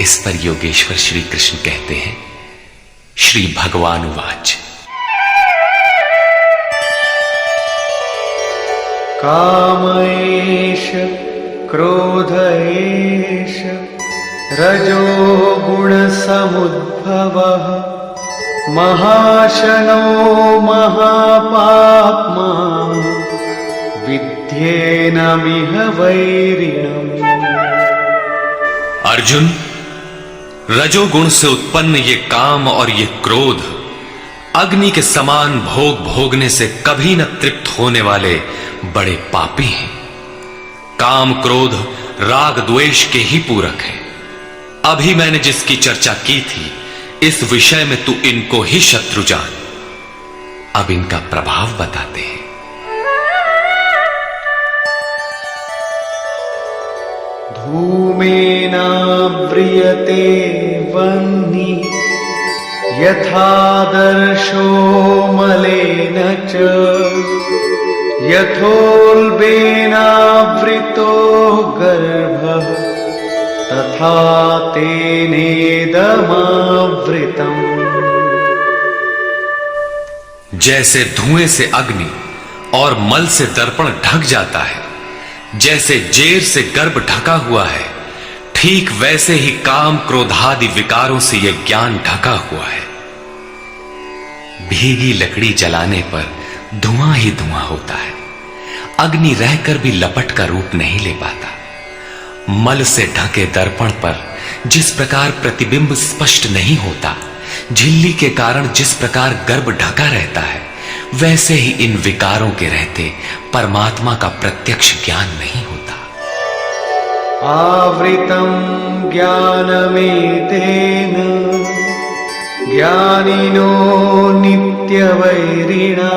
इस पर योगेश्वर श्री कृष्ण कहते हैं, श्री भगवान उवाच। काम एष क्रोध एष रजो गुण समुद्भवः महाशनो महापाप्मा विद्येनमिह वैरिणम्। अर्जुन, रजोगुण से उत्पन्न ये काम और ये क्रोध अग्नि के समान भोग भोगने से कभी न तृप्त होने वाले बड़े पापी हैं। काम क्रोध राग द्वेष के ही पूरक हैं। अभी मैंने जिसकी चर्चा की थी, इस विषय में तू इनको ही शत्रु जान। अब इनका प्रभाव बताते हैं। धूमेनाव्रियते वह्निः यथादर्शो मलेन च यथोल्बेनावृतो गर्भः तथा तेनेदमावृतम्। जैसे धुएं से अग्नि और मल से दर्पण ढक जाता है, जैसे जेर से गर्भ ढका हुआ है, ठीक वैसे ही काम क्रोधादि विकारों से यह ज्ञान ढका हुआ है। भीगी लकड़ी जलाने पर धुआं ही धुआं होता है। अग्नि रहकर भी लपट का रूप नहीं ले पाता। मल से ढके दर्पण पर जिस प्रकार प्रतिबिंब स्पष्ट नहीं होता, झिल्ली के कारण जिस प्रकार गर्भ ढका रहता है, वैसे ही इन विकारों के रहते परमात्मा का प्रत्यक्ष ज्ञान नहीं होता। आवृतं ज्ञानमेतेन ज्ञानिनो नित्यवैरिणा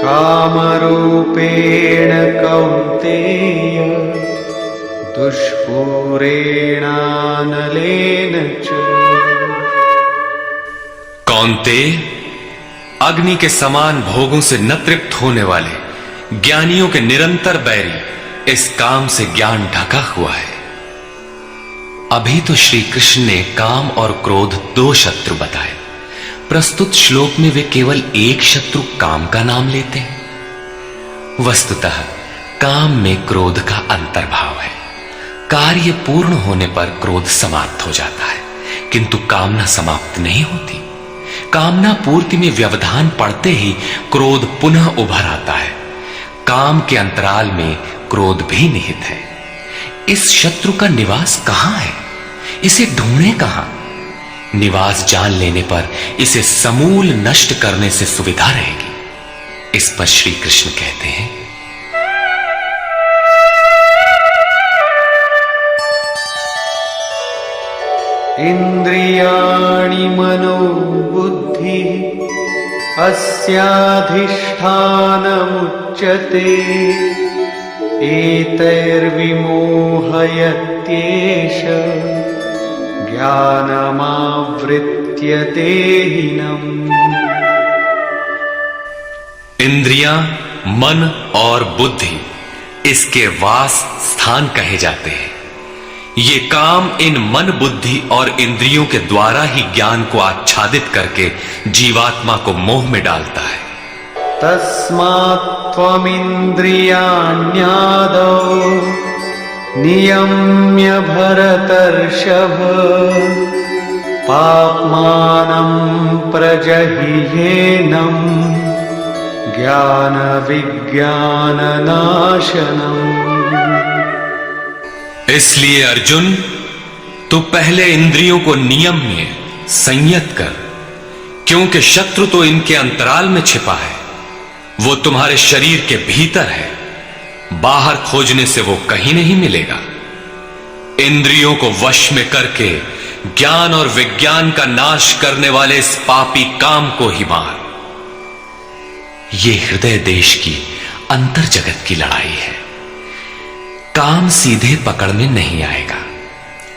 कामरूपेण कौन्तेय दुष्पूरेणानलेन च। कौन्तेय, अग्नि के समान भोगों से न तृप्त होने वाले ज्ञानियों के निरंतर बैरी इस काम से ज्ञान ढका हुआ है। अभी तो श्री कृष्ण ने काम और क्रोध दो शत्रु बताए। प्रस्तुत श्लोक में वे केवल एक शत्रु काम का नाम लेते हैं। वस्तुतः काम में क्रोध का अंतर्भाव है। कार्य पूर्ण होने पर क्रोध समाप्त हो जाता है, किंतु कामना समाप्त नहीं होती। कामना पूर्ति में व्यवधान पड़ते ही क्रोध पुनः उभर आता है। काम के अंतराल में क्रोध भी निहित है। इस शत्रु का निवास कहां है? इसे ढूंढे कहां? निवास जान लेने पर इसे समूल नष्ट करने से सुविधा रहेगी। इस पर श्री कृष्ण कहते हैं, इंद्रियाणि मनो बुद्धि अस्याधिष्ठानमुच्यते एतैर्विमोहयत्येष ज्ञानमावृत्य देहिनम्। इंद्रियां, मन और बुद्धि इसके वास स्थान कहे जाते हैं। ये काम इन मन, बुद्धि और इंद्रियों के द्वारा ही ज्ञान को आच्छादित करके जीवात्मा को मोह में डालता है। तस्मात् त्वमिन्द्रियाण्यादौ नियम्य भरतर्षभ पाप्मानं प्रजह्येनं ज्ञान विज्ञाननाशनम्। इसलिए अर्जुन, तू पहले इंद्रियों को नियम्य संयत कर, क्योंकि शत्रु तो इनके अंतराल में छिपा है। वो तुम्हारे शरीर के भीतर है, बाहर खोजने से वो कहीं नहीं मिलेगा। इंद्रियों को वश में करके ज्ञान और विज्ञान का नाश करने वाले इस पापी काम को ही मार। ये हृदय देश की अंतर जगत की लड़ाई है। काम सीधे पकड़ में नहीं आएगा,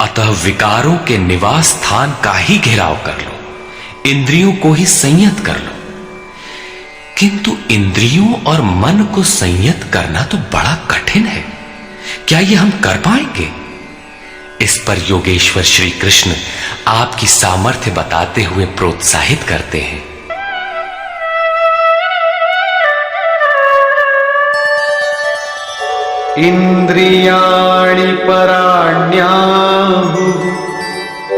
अतः विकारों के निवास स्थान का ही घेराव कर लो, इंद्रियों को ही संयत कर लो। किंतु इंद्रियों और मन को संयत करना तो बड़ा कठिन है। क्या ये हम कर पाएंगे? इस पर योगेश्वर श्री कृष्ण आपकी सामर्थ्य बताते हुए प्रोत्साहित करते हैं। इंद्रियाणि पराण्याहुः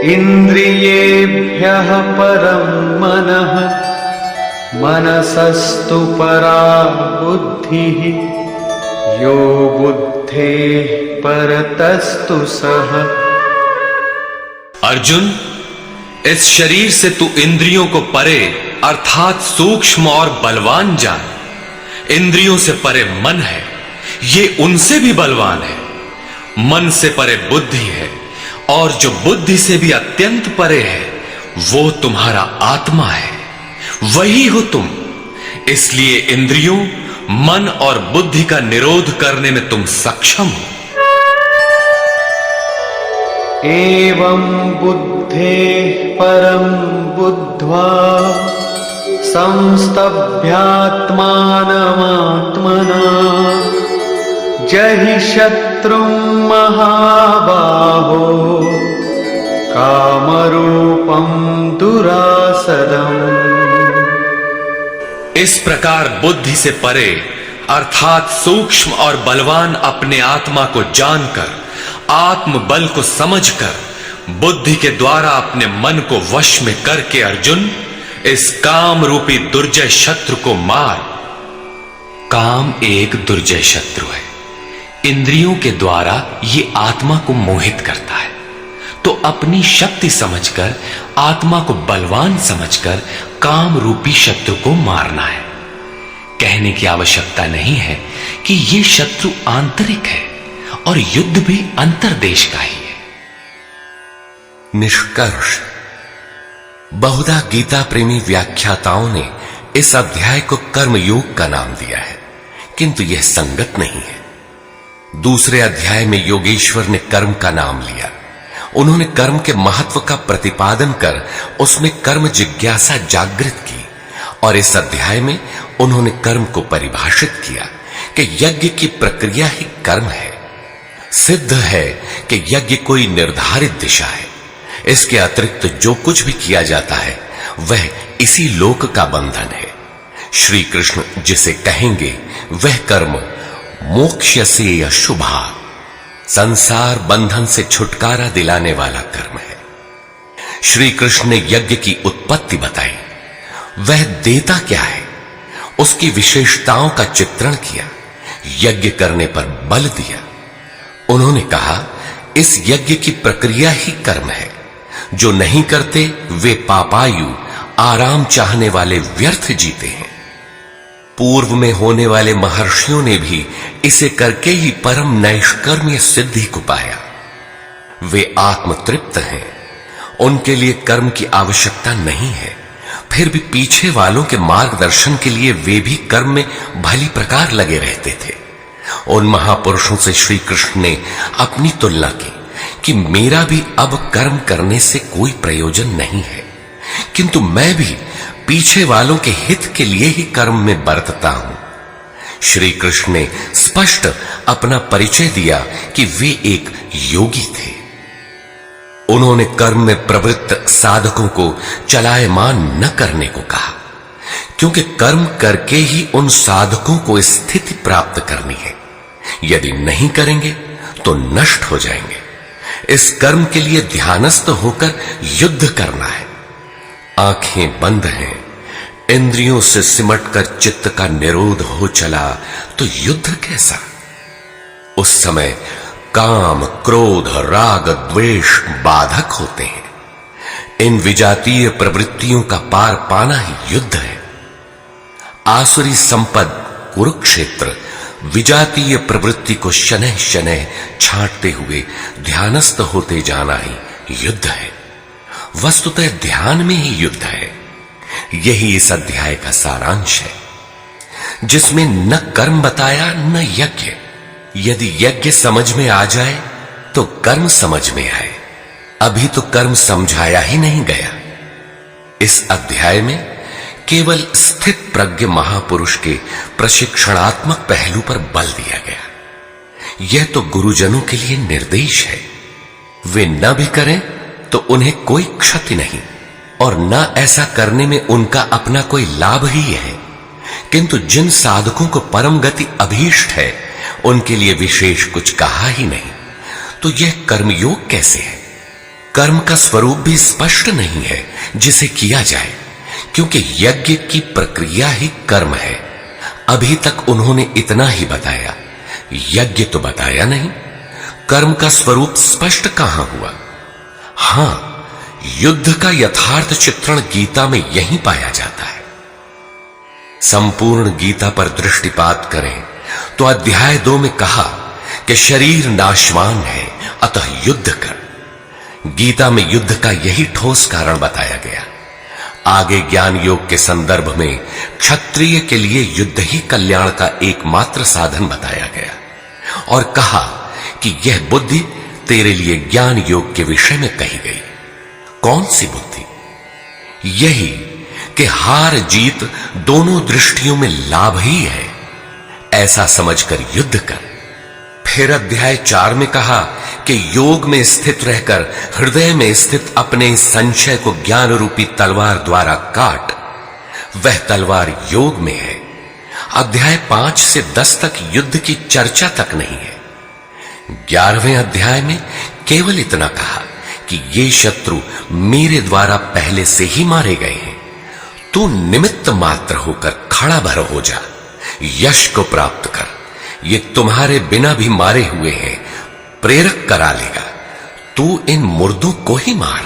इंद्रियेभ्यः परं मनः मनसस्तु परा बुद्धिः यो बुद्धेः परतस्तु सः। अर्जुन, इस शरीर से तू इंद्रियों को परे अर्थात सूक्ष्म और बलवान जान। इंद्रियों से परे मन है, ये उनसे भी बलवान है। मन से परे बुद्धि है, और जो बुद्धि से भी अत्यंत परे है वो तुम्हारा आत्मा है, वही हो तुम। इसलिए इंद्रियों, मन और बुद्धि का निरोध करने में तुम सक्षम हो। एवं बुद्धेः परं बुद्ध्वा संस्तभ्यात्मानमात्मना जहि शत्रुं महाबाहो कामरूपं दुरासदम्। इस प्रकार बुद्धि से परे अर्थात सूक्ष्म और बलवान अपने आत्मा को जानकर, आत्म बल को समझकर, बुद्धि के द्वारा अपने मन को वश में करके अर्जुन, इस काम रूपी दुर्जय शत्रु को मार। काम एक दुर्जय शत्रु है। इंद्रियों के द्वारा ये आत्मा को मोहित करता है, तो अपनी शक्ति समझकर, आत्मा को बलवान समझकर काम रूपी शत्रु को मारना है। कहने की आवश्यकता नहीं है कि ये शत्रु आंतरिक है और युद्ध भी अंतर्देश का ही है। निष्कर्ष, बहुधा गीता प्रेमी व्याख्याताओं ने इस अध्याय को कर्मयोग का नाम दिया है, किंतु यह संगत नहीं है। दूसरे अध्याय में योगेश्वर ने कर्म का नाम लिया। उन्होंने कर्म के महत्व का प्रतिपादन कर उसमें कर्म जिज्ञासा जागृत की, और इस अध्याय में उन्होंने कर्म को परिभाषित किया कि यज्ञ की प्रक्रिया ही कर्म है। सिद्ध है कि यज्ञ कोई निर्धारित दिशा है। इसके अतिरिक्त जो कुछ भी किया जाता है वह इसी लोक का बंधन है। श्री कृष्ण जिसे कहेंगे वह कर्म मोक्ष से अशुभा, संसार बंधन से छुटकारा दिलाने वाला कर्म है। श्री कृष्ण ने यज्ञ की उत्पत्ति बताई, वह देता क्या है, उसकी विशेषताओं का चित्रण किया, यज्ञ करने पर बल दिया। उन्होंने कहा इस यज्ञ की प्रक्रिया ही कर्म है। जो नहीं करते वे पापायु, आराम चाहने वाले व्यर्थ जीते हैं। पूर्व में होने वाले महर्षियों ने भी इसे करके ही परम नैष्कर्म्य सिद्धि को पाया। वे आत्मतृप्त हैं, उनके लिए कर्म की आवश्यकता नहीं है। फिर भी पीछे वालों के मार्गदर्शन के लिए वे भी कर्म में भली प्रकार लगे रहते थे। उन महापुरुषों से श्री कृष्ण ने अपनी तुलना की कि मेरा भी अब कर्म करने से कोई प्रयोजन नहीं है, किंतु मैं भी पीछे वालों के हित के लिए ही कर्म में बरतता हूं। श्री कृष्ण ने स्पष्ट अपना परिचय दिया कि वे एक योगी थे। उन्होंने कर्म में प्रवृत्त साधकों को चलायमान न करने को कहा, क्योंकि कर्म करके ही उन साधकों को स्थिति प्राप्त करनी है। यदि नहीं करेंगे तो नष्ट हो जाएंगे। इस कर्म के लिए ध्यानस्थ होकर युद्ध करना है। आंखें बंद हैं, इंद्रियों से सिमटकर चित्त का निरोध हो चला तो युद्ध कैसा। उस समय काम, क्रोध, राग, द्वेष बाधक होते हैं। इन विजातीय प्रवृत्तियों का पार पाना ही युद्ध है। आसुरी संपद कुरुक्षेत्र विजातीय प्रवृत्ति को शनैः शनैः छांटते हुए ध्यानस्थ होते जाना ही युद्ध है। वस्तुतः ध्यान में ही युद्ध है। यही इस अध्याय का सारांश है, जिसमें न कर्म बताया न यज्ञ। यदि यज्ञ समझ में आ जाए तो कर्म समझ में आए। अभी तो कर्म समझाया ही नहीं गया। इस अध्याय में केवल स्थित प्रज्ञ महापुरुष के प्रशिक्षणात्मक पहलू पर बल दिया गया। यह तो गुरुजनों के लिए निर्देश है। वे न भी करें तो उन्हें कोई क्षति नहीं, और न ऐसा करने में उनका अपना कोई लाभ ही है। किंतु जिन साधकों को परम गति अभीष्ट है, उनके लिए विशेष कुछ कहा ही नहीं। तो यह कर्मयोग कैसे है? कर्म का स्वरूप भी स्पष्ट नहीं है जिसे किया जाए, क्योंकि यज्ञ की प्रक्रिया ही कर्म है। अभी तक उन्होंने इतना ही बताया, यज्ञ तो बताया नहीं। कर्म का स्वरूप स्पष्ट कहां हुआ? हां, युद्ध का यथार्थ चित्रण गीता में यहीं पाया जाता है। संपूर्ण गीता पर दृष्टिपात करें तो अध्याय 2 में कहा कि शरीर नाशवान है, अतः युद्ध कर। गीता में युद्ध का यही ठोस कारण बताया गया। आगे ज्ञान योग के संदर्भ में क्षत्रिय के लिए युद्ध ही कल्याण का एकमात्र साधन बताया गया, और कहा कि यह बुद्धि तेरे लिए ज्ञान योग के विषय में कही गई। कौन सी बुद्धि? यही कि हार जीत दोनों दृष्टियों में लाभ ही है, ऐसा समझकर युद्ध कर। फिर अध्याय 4 में कहा कि योग में स्थित रहकर हृदय में स्थित अपने संशय को ज्ञान रूपी तलवार द्वारा काट। वह तलवार योग में है। अध्याय 5 से 10 तक युद्ध की चर्चा तक नहीं है। 11वें अध्याय में केवल इतना कहा कि ये शत्रु मेरे द्वारा पहले से ही मारे गए हैं। तू निमित्त मात्र होकर खड़ा भर हो जा, यश को प्राप्त कर। ये तुम्हारे बिना भी मारे हुए हैं, प्रेरक करा लेगा। तू इन मुर्दों को ही मार।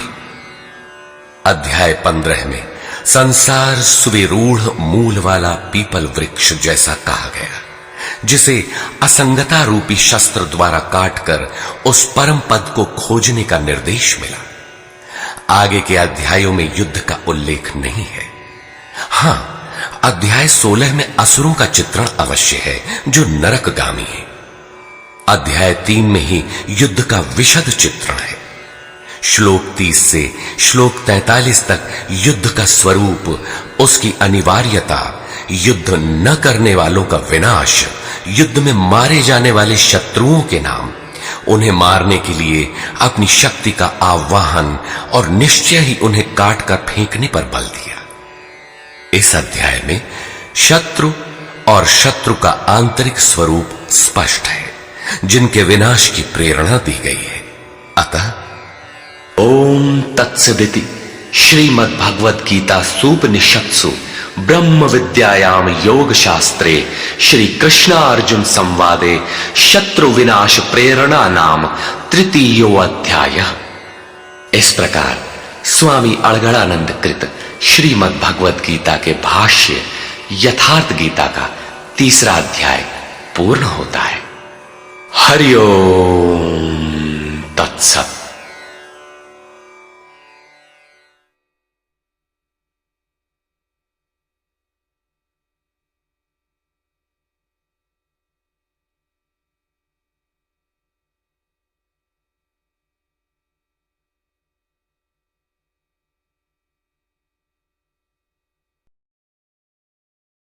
अध्याय 15 में संसार सुविरूढ़ मूल वाला पीपल वृक्ष जैसा कहा गया, जिसे असंगता रूपी शस्त्र द्वारा काटकर उस परम पद को खोजने का निर्देश मिला। आगे के अध्यायों में युद्ध का उल्लेख नहीं है। हां, अध्याय 16 में असुरों का चित्रण अवश्य है, जो नरकगामी है। अध्याय 3 में ही युद्ध का विशद चित्रण है। श्लोक 30 से श्लोक 43 तक युद्ध का स्वरूप, उसकी अनिवार्यता, युद्ध न करने वालों का विनाश, युद्ध में मारे जाने वाले शत्रुओं के नाम, उन्हें मारने के लिए अपनी शक्ति का आह्वान और निश्चय ही उन्हें काटकर फेंकने पर बल दिया। इस अध्याय में शत्रु और शत्रु का आंतरिक स्वरूप स्पष्ट है, जिनके विनाश की प्रेरणा दी गई है। अतः ओम तत्सदिति श्रीमद् भगवद गीता सूपनिषत्सु ब्रह्म विद्यायाम योग शास्त्रे श्री कृष्णार्जुन संवादे शत्रु विनाश प्रेरणा नाम तृतीयो अध्याय। इस प्रकार स्वामी अड़गड़ानंद कृत श्रीमद् भगवद गीता के भाष्य यथार्थ गीता का 3रा अध्याय पूर्ण होता है। हरि ओम तत्सत।